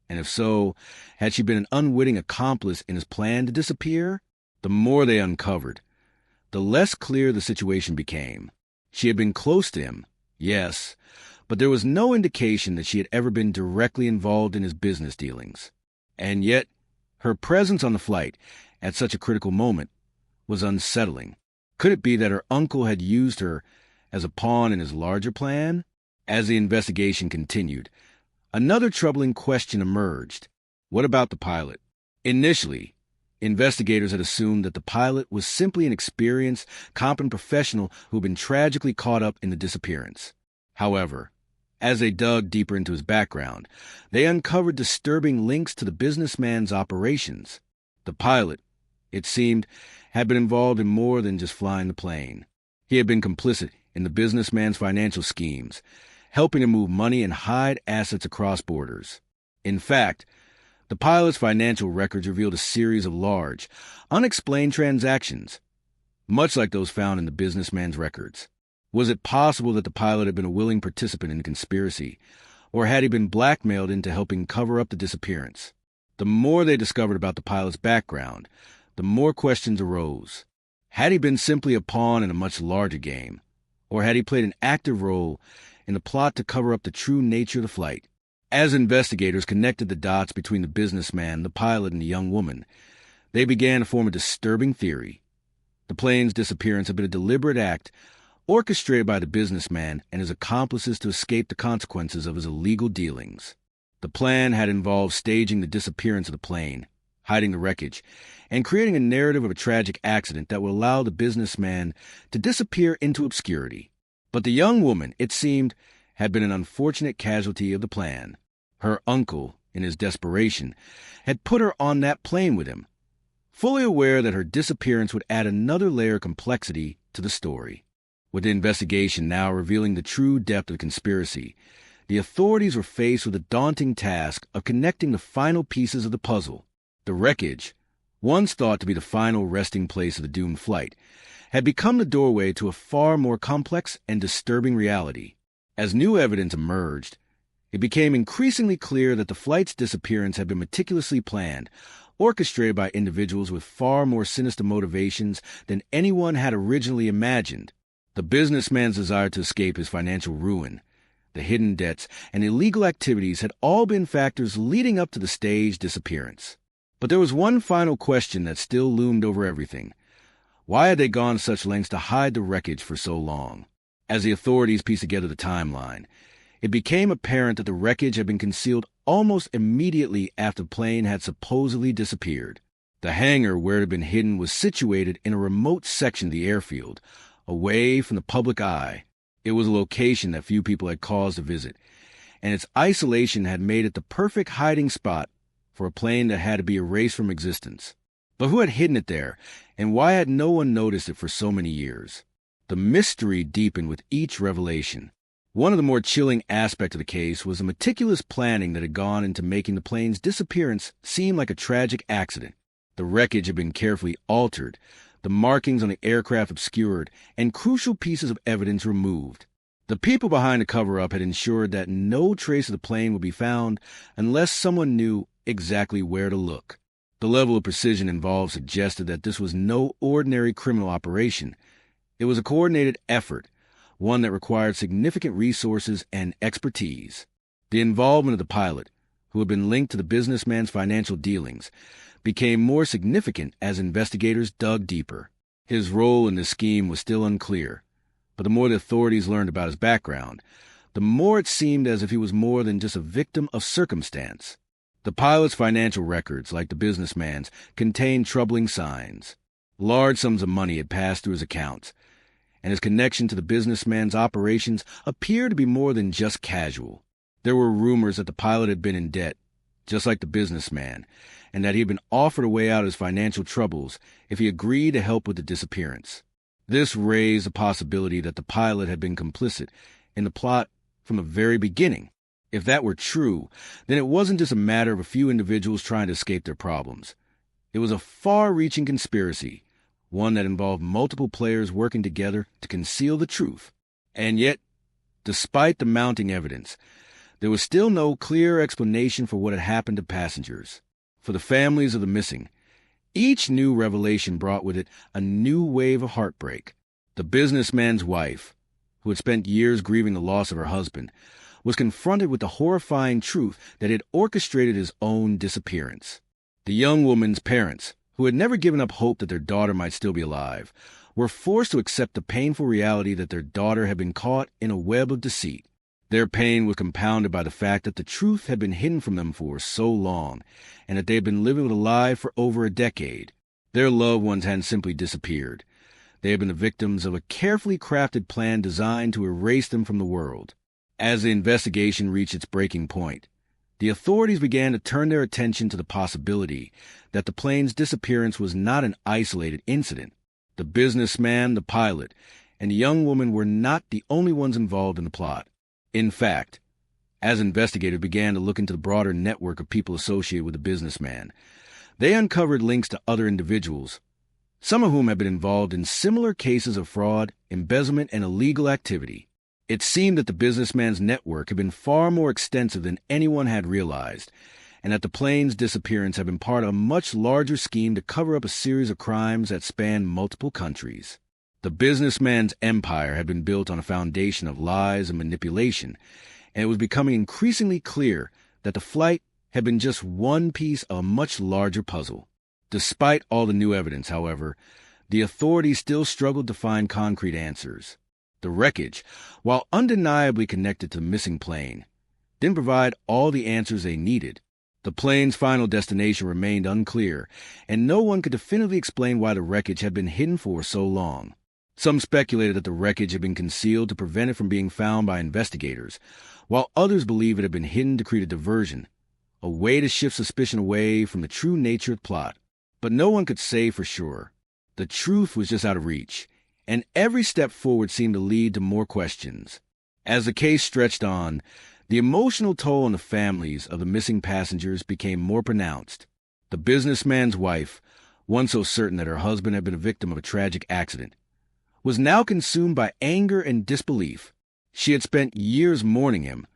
And if so, had she been an unwitting accomplice in his plan to disappear? The more they uncovered, the less clear the situation became. She had been close to him, yes, but there was no indication that she had ever been directly involved in his business dealings. And yet, her presence on the flight at such a critical moment was unsettling. Could it be that her uncle had used her as a pawn in his larger plan? As the investigation continued, another troubling question emerged. What about the pilot? Initially, investigators had assumed that the pilot was simply an experienced, competent professional who had been tragically caught up in the disappearance. However, as they dug deeper into his background, they uncovered disturbing links to the businessman's operations. The pilot, it seemed, had been involved in more than just flying the plane. He had been complicit in the businessman's financial schemes, helping to move money and hide assets across borders. In fact, the pilot's financial records revealed a series of large, unexplained transactions, much like those found in the businessman's records. Was it possible that the pilot had been a willing participant in the conspiracy, or had he been blackmailed into helping cover up the disappearance? The more they discovered about the pilot's background, the more questions arose. Had he been simply a pawn in a much larger game, or had he played an active role in the plot to cover up the true nature of the flight? As investigators connected the dots between the businessman, the pilot, and the young woman, they began to form a disturbing theory. The plane's disappearance had been a deliberate act orchestrated by the businessman and his accomplices to escape the consequences of his illegal dealings. The plan had involved staging the disappearance of the plane, hiding the wreckage, and creating a narrative of a tragic accident that would allow the businessman to disappear into obscurity. But the young woman, it seemed, had been an unfortunate casualty of the plan. Her uncle, in his desperation, had put her on that plane with him, fully aware that her disappearance would add another layer of complexity to the story. With the investigation now revealing the true depth of the conspiracy, the authorities were faced with the daunting task of connecting the final pieces of the puzzle. The wreckage, once thought to be the final resting place of the doomed flight, had become the doorway to a far more complex and disturbing reality. As new evidence emerged, it became increasingly clear that the flight's disappearance had been meticulously planned, orchestrated by individuals with far more sinister motivations than anyone had originally imagined. The businessman's desire to escape his financial ruin, the hidden debts, and illegal activities had all been factors leading up to the staged disappearance. But there was one final question that still loomed over everything. Why had they gone such lengths to hide the wreckage for so long? As the authorities pieced together the timeline, it became apparent that the wreckage had been concealed almost immediately after the plane had supposedly disappeared. The hangar where it had been hidden was situated in a remote section of the airfield, away from the public eye. It was a location that few people had cause to visit, and its isolation had made it the perfect hiding spot for a plane that had to be erased from existence. But who had hidden it there, and why had no one noticed it for so many years? The mystery deepened with each revelation. One of the more chilling aspects of the case was the meticulous planning that had gone into making the plane's disappearance seem like a tragic accident. The wreckage had been carefully altered, the markings on the aircraft obscured, and crucial pieces of evidence removed. The people behind the cover-up had ensured that no trace of the plane would be found unless someone knew exactly where to look. The level of precision involved suggested that this was no ordinary criminal operation. It was a coordinated effort, one that required significant resources and expertise. The involvement of the pilot, who had been linked to the businessman's financial dealings, became more significant as investigators dug deeper. His role in the scheme was still unclear, but the more the authorities learned about his background, the more it seemed as if he was more than just a victim of circumstance. The pilot's financial records, like the businessman's, contained troubling signs. Large sums of money had passed through his accounts, and his connection to the businessman's operations appeared to be more than just casual. There were rumors that the pilot had been in debt, just like the businessman, and that he had been offered a way out of his financial troubles if he agreed to help with the disappearance. This raised the possibility that the pilot had been complicit in the plot from the very beginning. If that were true, then it wasn't just a matter of a few individuals trying to escape their problems. It was a far-reaching conspiracy, one that involved multiple players working together to conceal the truth. And yet, despite the mounting evidence, there was still no clear explanation for what had happened to passengers. For the families of the missing, each new revelation brought with it a new wave of heartbreak. The businessman's wife, who had spent years grieving the loss of her husband, was confronted with the horrifying truth that had orchestrated his own disappearance. The young woman's parents, who had never given up hope that their daughter might still be alive, were forced to accept the painful reality that their daughter had been caught in a web of deceit. Their pain was compounded by the fact that the truth had been hidden from them for so long, and that they had been living with a lie for over a decade. Their loved ones hadn't simply disappeared. They had been the victims of a carefully crafted plan designed to erase them from the world. As the investigation reached its breaking point, the authorities began to turn their attention to the possibility that the plane's disappearance was not an isolated incident. The businessman, the pilot, and the young woman were not the only ones involved in the plot. In fact, as investigators began to look into the broader network of people associated with the businessman, they uncovered links to other individuals, some of whom had been involved in similar cases of fraud, embezzlement, and illegal activity. It seemed that the businessman's network had been far more extensive than anyone had realized, and that the plane's disappearance had been part of a much larger scheme to cover up a series of crimes that spanned multiple countries. The businessman's empire had been built on a foundation of lies and manipulation, and it was becoming increasingly clear that the flight had been just one piece of a much larger puzzle. Despite all the new evidence, however, the authorities still struggled to find concrete answers. The wreckage, while undeniably connected to the missing plane, didn't provide all the answers they needed. The plane's final destination remained unclear, and no one could definitively explain why the wreckage had been hidden for so long. Some speculated that the wreckage had been concealed to prevent it from being found by investigators, while others believed it had been hidden to create a diversion, a way to shift suspicion away from the true nature of the plot. But no one could say for sure. The truth was just out of reach, and every step forward seemed to lead to more questions. As the case stretched on, the emotional toll on the families of the missing passengers became more pronounced. The businessman's wife, once so certain that her husband had been a victim of a tragic accident, was now consumed by anger and disbelief. She had spent years mourning him,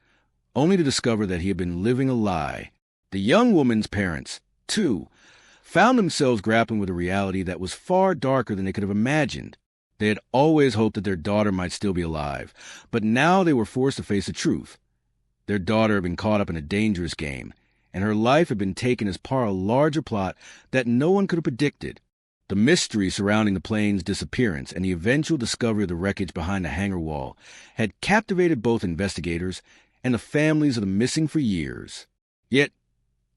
only to discover that he had been living a lie. The young woman's parents, too, found themselves grappling with a reality that was far darker than they could have imagined. They had always hoped that their daughter might still be alive, but now they were forced to face the truth. Their daughter had been caught up in a dangerous game, and her life had been taken as part of a larger plot that no one could have predicted. The mystery surrounding the plane's disappearance and the eventual discovery of the wreckage behind the hangar wall had captivated both investigators and the families of the missing for years. Yet,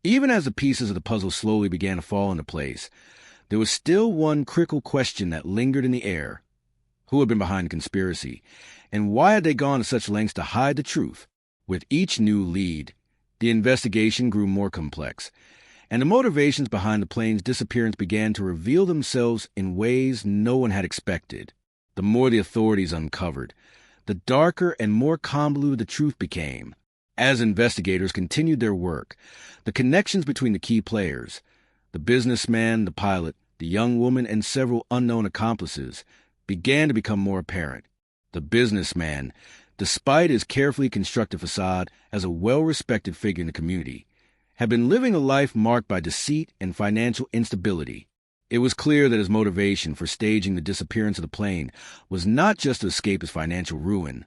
even as the pieces of the puzzle slowly began to fall into place, there was still one critical question that lingered in the air. Who had been behind the conspiracy, and why had they gone to such lengths to hide the truth? With each new lead, the investigation grew more complex, and the motivations behind the plane's disappearance began to reveal themselves in ways no one had expected. The more the authorities uncovered, the darker and more convoluted the truth became. As investigators continued their work, the connections between the key players, the businessman, the pilot, the young woman, and several unknown accomplices, began to become more apparent. The businessman, despite his carefully constructed facade as a well-respected figure in the community, had been living a life marked by deceit and financial instability. It was clear that his motivation for staging the disappearance of the plane was not just to escape his financial ruin,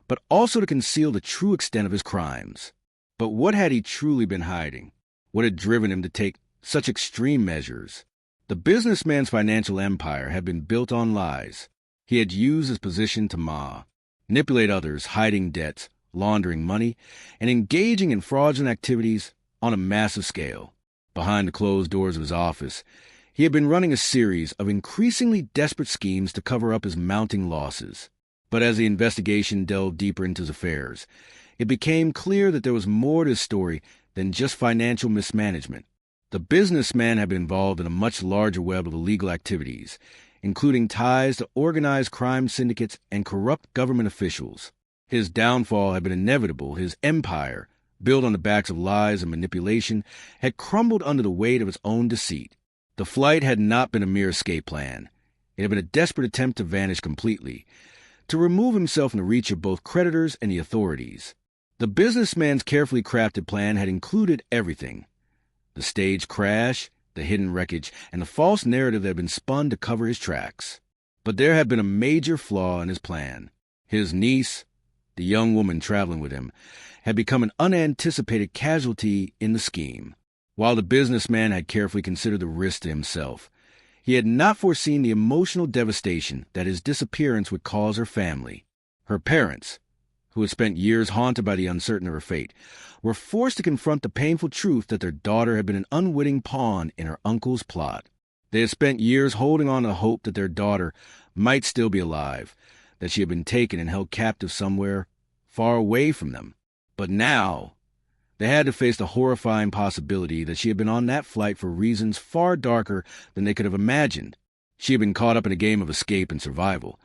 but also to conceal the true extent of his crimes. But what had he truly been hiding? What had driven him to take such extreme measures? The businessman's financial empire had been built on lies. He had used his position to manipulate others, hiding debts, laundering money, and engaging in fraudulent activities on a massive scale. Behind the closed doors of his office, he had been running a series of increasingly desperate schemes to cover up his mounting losses. But as the investigation delved deeper into his affairs, it became clear that there was more to his story than just financial mismanagement. The businessman had been involved in a much larger web of illegal activities, including ties to organized crime syndicates and corrupt government officials. His downfall had been inevitable. His empire, built on the backs of lies and manipulation, had crumbled under the weight of its own deceit. The flight had not been a mere escape plan. It had been a desperate attempt to vanish completely, to remove himself from the reach of both creditors and the authorities. The businessman's carefully crafted plan had included everything: the staged crash, the hidden wreckage, and the false narrative that had been spun to cover his tracks. But there had been a major flaw in his plan. His niece, the young woman traveling with him, had become an unanticipated casualty in the scheme. While the businessman had carefully considered the risk to himself, he had not foreseen the emotional devastation that his disappearance would cause her family. Her parents, who had spent years haunted by the uncertainty of her fate, were forced to confront the painful truth that their daughter had been an unwitting pawn in her uncle's plot. They had spent years holding on to hope that their daughter might still be alive, that she had been taken and held captive somewhere far away from them. But now they had to face the horrifying possibility that she had been on that flight for reasons far darker than they could have imagined. She had been caught up in a game of escape and survival,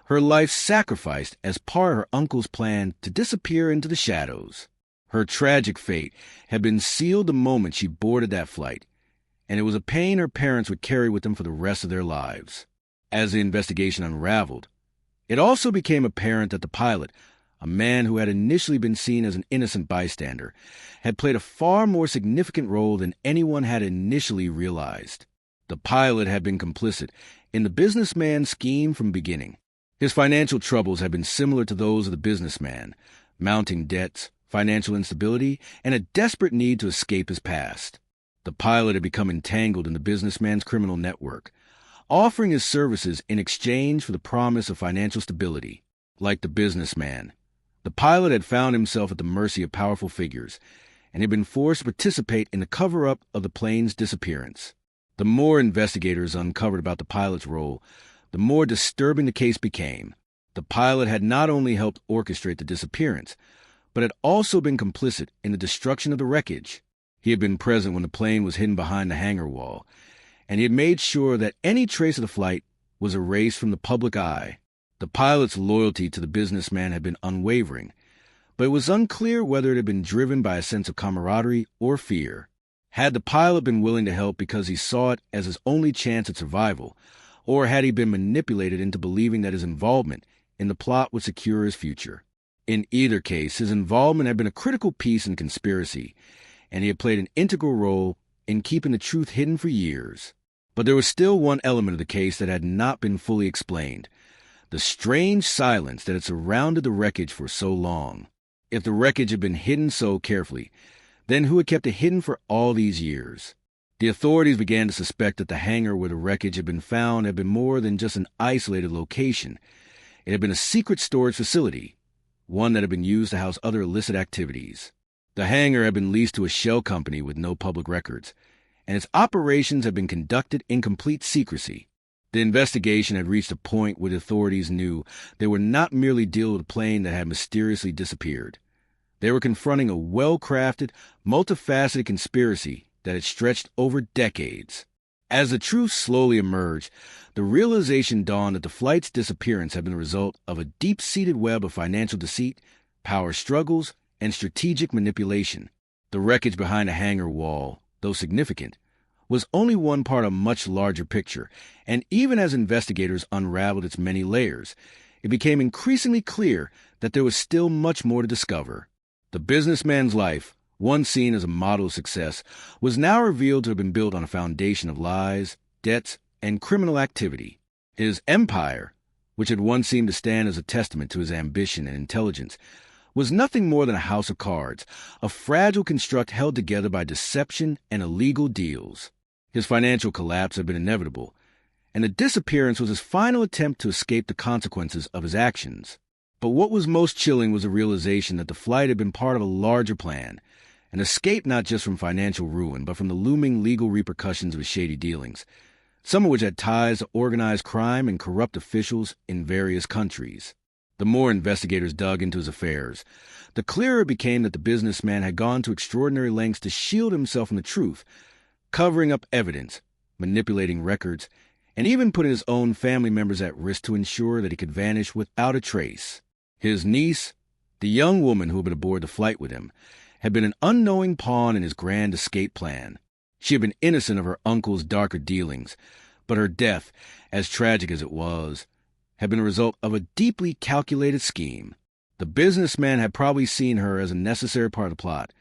her life sacrificed as part of her uncle's plan to disappear into the shadows. Her tragic fate had been sealed the moment she boarded that flight, and it was a pain her parents would carry with them for the rest of their lives. As the investigation unraveled, it also became apparent that the pilot, a man who had initially been seen as an innocent bystander, had played a far more significant role than anyone had initially realized. The pilot had been complicit in the businessman's scheme from the beginning. His financial troubles had been similar to those of the businessman: mounting debts, financial instability, and a desperate need to escape his past. The pilot had become entangled in the businessman's criminal network, offering his services in exchange for the promise of financial stability. Like the businessman, the pilot had found himself at the mercy of powerful figures, and had been forced to participate in the cover-up of the plane's disappearance. The more investigators uncovered about the pilot's role, the more disturbing the case became. The pilot had not only helped orchestrate the disappearance, but had also been complicit in the destruction of the wreckage. He had been present when the plane was hidden behind the hangar wall, and he had made sure that any trace of the flight was erased from the public eye. The pilot's loyalty to the businessman had been unwavering, but it was unclear whether it had been driven by a sense of camaraderie or fear. Had the pilot been willing to help because he saw it as his only chance at survival, or had he been manipulated into believing that his involvement in the plot would secure his future? In either case, his involvement had been a critical piece in the conspiracy, and he had played an integral role in keeping the truth hidden for years. But there was still one element of the case that had not been fully explained: the strange silence that had surrounded the wreckage for so long. If the wreckage had been hidden so carefully, then who had kept it hidden for all these years? The authorities began to suspect that the hangar where the wreckage had been found had been more than just an isolated location. It had been a secret storage facility, one that had been used to house other illicit activities. The hangar had been leased to a shell company with no public records, and its operations had been conducted in complete secrecy. The investigation had reached a point where the authorities knew they were not merely dealing with a plane that had mysteriously disappeared. They were confronting a well-crafted, multifaceted conspiracy that had stretched over decades. As the truth slowly emerged, the realization dawned that the flight's disappearance had been the result of a deep-seated web of financial deceit, power struggles, and strategic manipulation. The wreckage behind the hangar wall, though significant, was only one part of a much larger picture, and even as investigators unraveled its many layers, it became increasingly clear that there was still much more to discover. The businessman's life, once seen as a model of success, was now revealed to have been built on a foundation of lies, debts, and criminal activity. His empire, which had once seemed to stand as a testament to his ambition and intelligence, was nothing more than a house of cards, a fragile construct held together by deception and illegal deals. His financial collapse had been inevitable, and the disappearance was his final attempt to escape the consequences of his actions. But what was most chilling was the realization that the flight had been part of a larger plan, an escape not just from financial ruin, but from the looming legal repercussions of his shady dealings, some of which had ties to organized crime and corrupt officials in various countries. The more investigators dug into his affairs, the clearer it became that the businessman had gone to extraordinary lengths to shield himself from the truth, covering up evidence, manipulating records, and even putting his own family members at risk to ensure that he could vanish without a trace. His niece, the young woman who had been aboard the flight with him, had been an unknowing pawn in his grand escape plan. She had been innocent of her uncle's darker dealings, But her death, as tragic as it was, had been a result of a deeply calculated scheme. The businessman had probably seen her as a necessary part of the plot,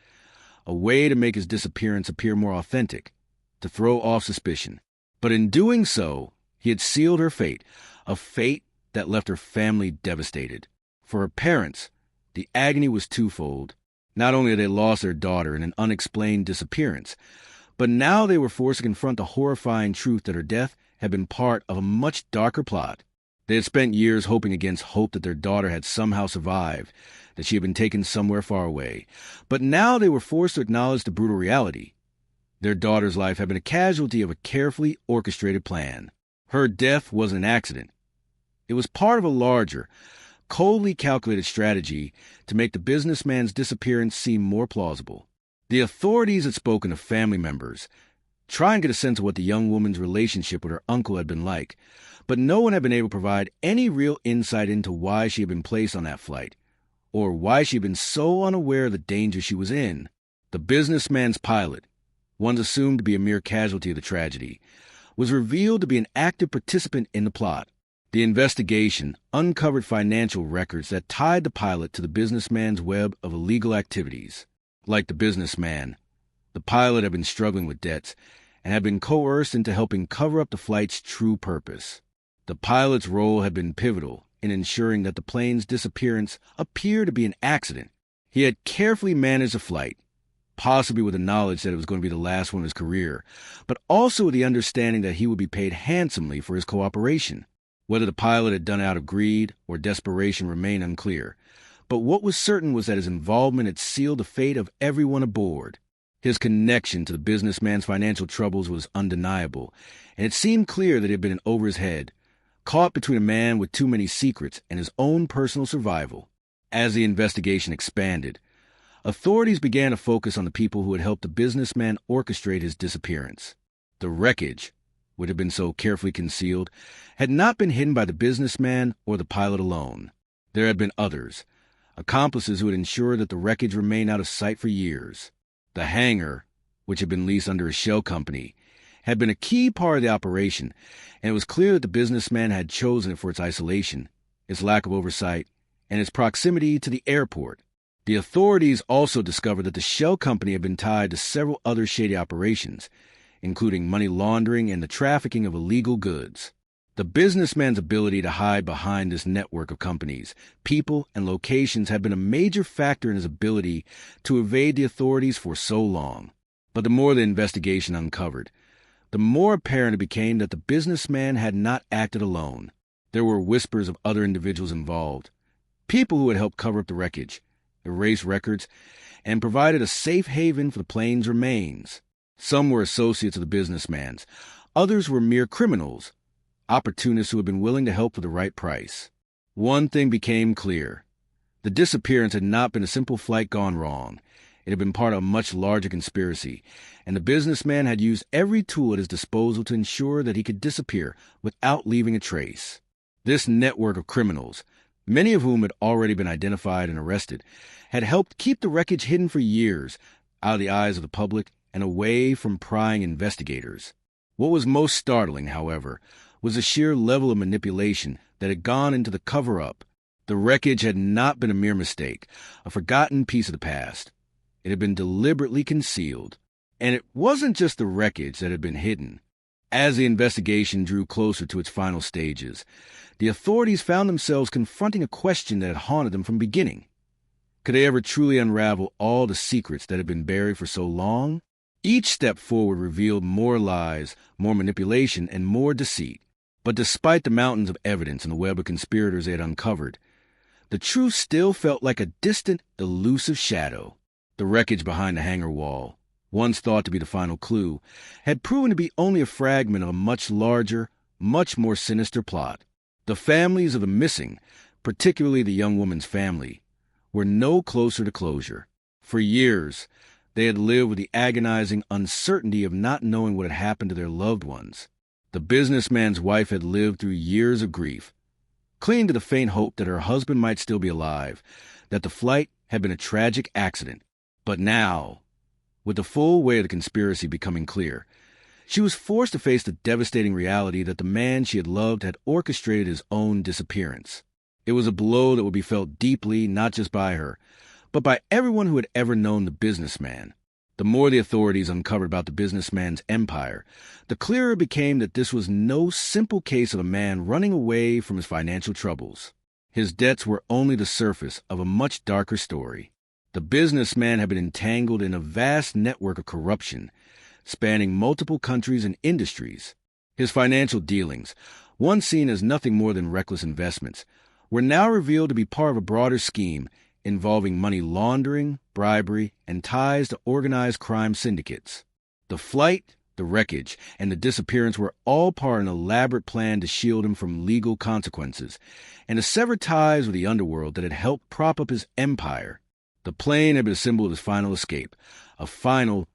a way to make his disappearance appear more authentic, to throw off suspicion. But in doing so, he had sealed her fate, a fate that left her family devastated. For her parents, the agony was twofold. Not only had they lost their daughter in an unexplained disappearance, but now they were forced to confront the horrifying truth that her death had been part of a much darker plot. They had spent years hoping against hope that their daughter had somehow survived, that she had been taken somewhere far away. But now they were forced to acknowledge the brutal reality. Their daughter's life had been a casualty of a carefully orchestrated plan. Her death wasn't an accident. It was part of a larger, coldly calculated strategy to make the businessman's disappearance seem more plausible. The authorities had spoken to family members, trying to get a sense of what the young woman's relationship with her uncle had been like, but no one had been able to provide any real insight into why she had been placed on that flight, or why she had been so unaware of the danger she was in. The businessman's pilot, once assumed to be a mere casualty of the tragedy, was revealed to be an active participant in the plot. The investigation uncovered financial records that tied the pilot to the businessman's web of illegal activities. Like the businessman, the pilot had been struggling with debts and had been coerced into helping cover up the flight's true purpose. The pilot's role had been pivotal in ensuring that the plane's disappearance appeared to be an accident. He had carefully managed the flight, possibly with the knowledge that it was going to be the last one of his career, but also with the understanding that he would be paid handsomely for his cooperation. Whether the pilot had done it out of greed or desperation remained unclear, but what was certain was that his involvement had sealed the fate of everyone aboard. His connection to the businessman's financial troubles was undeniable, and it seemed clear that he had been in over his head, caught between a man with too many secrets and his own personal survival. As the investigation expanded, authorities began to focus on the people who had helped the businessman orchestrate his disappearance. The wreckage, which had been so carefully concealed, had not been hidden by the businessman or the pilot alone. There had been others, accomplices who had ensured that the wreckage remained out of sight for years. The hangar, which had been leased under a shell company, had been a key part of the operation, and it was clear that the businessman had chosen it for its isolation, its lack of oversight, and its proximity to the airport. The authorities also discovered that the shell company had been tied to several other shady operations, including money laundering and the trafficking of illegal goods. The businessman's ability to hide behind this network of companies, people, and locations had been a major factor in his ability to evade the authorities for so long. But the more the investigation uncovered, the more apparent it became that the businessman had not acted alone. There were whispers of other individuals involved, people who had helped cover up the wreckage, erase records, and provided a safe haven for the plane's remains. Some were associates of the businessman's, others were mere criminals, opportunists who had been willing to help for the right price. One thing became clear. The disappearance had not been a simple flight gone wrong. It had been part of a much larger conspiracy, and the businessman had used every tool at his disposal to ensure that he could disappear without leaving a trace. This network of criminals, many of whom had already been identified and arrested, had helped keep the wreckage hidden for years, out of the eyes of the public and away from prying investigators. What was most startling, however, was the sheer level of manipulation that had gone into the cover-up. The wreckage had not been a mere mistake, a forgotten piece of the past. It had been deliberately concealed. And it wasn't just the wreckage that had been hidden. As the investigation drew closer to its final stages, the authorities found themselves confronting a question that had haunted them from the beginning. Could they ever truly unravel all the secrets that had been buried for so long? Each step forward revealed more lies, more manipulation, and more deceit. But despite the mountains of evidence and the web of conspirators they had uncovered, the truth still felt like a distant, elusive shadow. The wreckage behind the hangar wall, once thought to be the final clue, had proven to be only a fragment of a much larger, much more sinister plot. The families of the missing, particularly the young woman's family, were no closer to closure. For years, they had lived with the agonizing uncertainty of not knowing what had happened to their loved ones. The businessman's wife had lived through years of grief, clinging to the faint hope that her husband might still be alive, that the flight had been a tragic accident. But now, with the full weight of the conspiracy becoming clear, She was forced to face the devastating reality that the man she had loved had orchestrated his own disappearance. It was a blow that would be felt deeply not just by her, but by everyone who had ever known the businessman. The more the authorities uncovered about the businessman's empire, the clearer it became that this was no simple case of a man running away from his financial troubles. His debts were only the surface of a much darker story. The businessman had been entangled in a vast network of corruption, spanning multiple countries and industries. His financial dealings, once seen as nothing more than reckless investments, were now revealed to be part of a broader scheme involving money laundering, bribery, and ties to organized crime syndicates. The flight, the wreckage, and the disappearance were all part of an elaborate plan to shield him from legal consequences and to sever ties with the underworld that had helped prop up his empire. The plane had been a symbol of his final escape, a final,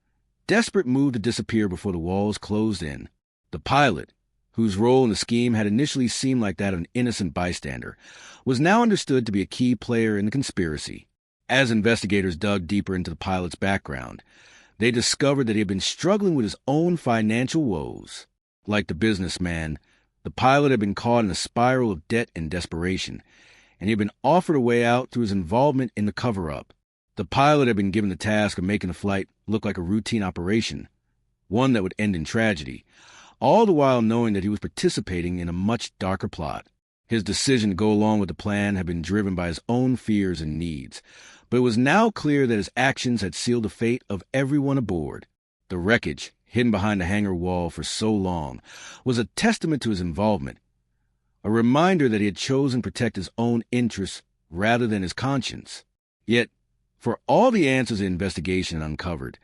desperate move to disappear before the walls closed in. The pilot, whose role in the scheme had initially seemed like that of an innocent bystander, was now understood to be a key player in the conspiracy. As investigators dug deeper into the pilot's background, they discovered that he had been struggling with his own financial woes. Like the businessman, the pilot had been caught in a spiral of debt and desperation, and he had been offered a way out through his involvement in the cover-up. The pilot had been given the task of making the flight look like a routine operation, one that would end in tragedy, all the while knowing that he was participating in a much darker plot. His decision to go along with the plan had been driven by his own fears and needs, but it was now clear that his actions had sealed the fate of everyone aboard. The wreckage, hidden behind the hangar wall for so long, was a testament to his involvement, a reminder that he had chosen to protect his own interests rather than his conscience. Yet, for all the answers the investigation had uncovered,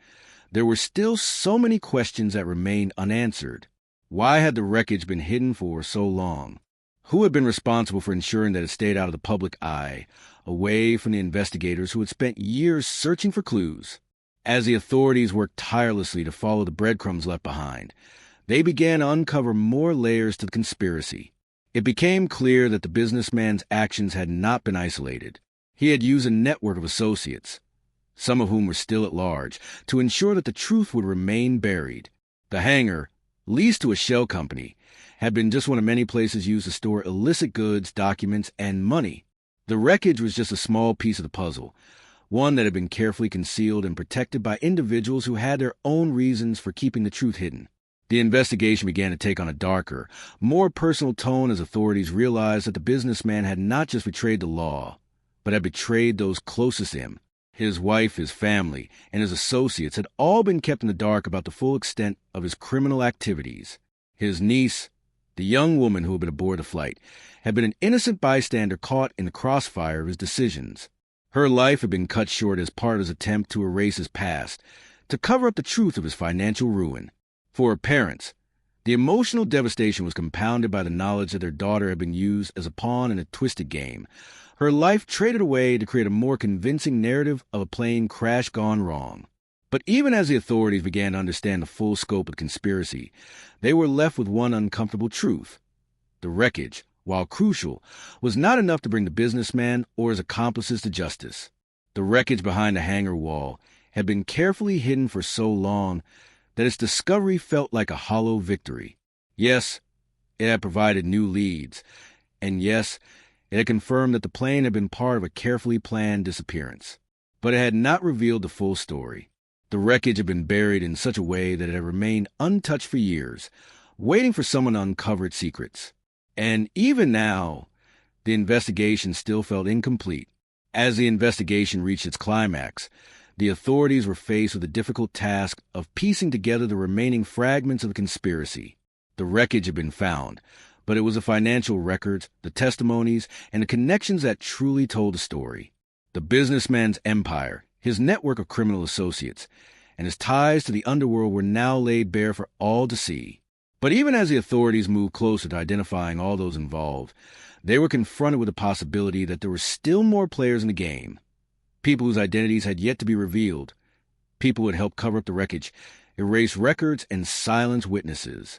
there were still so many questions that remained unanswered. Why had the wreckage been hidden for so long? Who had been responsible for ensuring that it stayed out of the public eye, away from the investigators who had spent years searching for clues? As the authorities worked tirelessly to follow the breadcrumbs left behind, they began to uncover more layers to the conspiracy. It became clear that the businessman's actions had not been isolated. He had used a network of associates, some of whom were still at large, to ensure that the truth would remain buried. The hangar, leased to a shell company, had been just one of many places used to store illicit goods, documents, and money. The wreckage was just a small piece of the puzzle, one that had been carefully concealed and protected by individuals who had their own reasons for keeping the truth hidden. The investigation began to take on a darker, more personal tone as authorities realized that the businessman had not just betrayed the law, but had betrayed those closest to him. His wife, his family, and his associates had all been kept in the dark about the full extent of his criminal activities. His niece, the young woman who had been aboard the flight, had been an innocent bystander caught in the crossfire of his decisions. Her life had been cut short as part of his attempt to erase his past, to cover up the truth of his financial ruin. For her parents, the emotional devastation was compounded by the knowledge that their daughter had been used as a pawn in a twisted game, her life traded away to create a more convincing narrative of a plane crash gone wrong. But even as the authorities began to understand the full scope of the conspiracy, they were left with one uncomfortable truth. The wreckage, while crucial, was not enough to bring the businessman or his accomplices to justice. The wreckage behind the hangar wall had been carefully hidden for so long that its discovery felt like a hollow victory. Yes, it had provided new leads, and yes, it had confirmed that the plane had been part of a carefully planned disappearance. But it had not revealed the full story. The wreckage had been buried in such a way that it had remained untouched for years, waiting for someone to uncover its secrets. And even now, the investigation still felt incomplete. As the investigation reached its climax, the authorities were faced with the difficult task of piecing together the remaining fragments of the conspiracy. The wreckage had been found, but it was the financial records, the testimonies, and the connections that truly told the story. The businessman's empire, his network of criminal associates, and his ties to the underworld were now laid bare for all to see. But even as the authorities moved closer to identifying all those involved, they were confronted with the possibility that there were still more players in the game. People whose identities had yet to be revealed. People who had helped cover up the wreckage, erase records, and silence witnesses.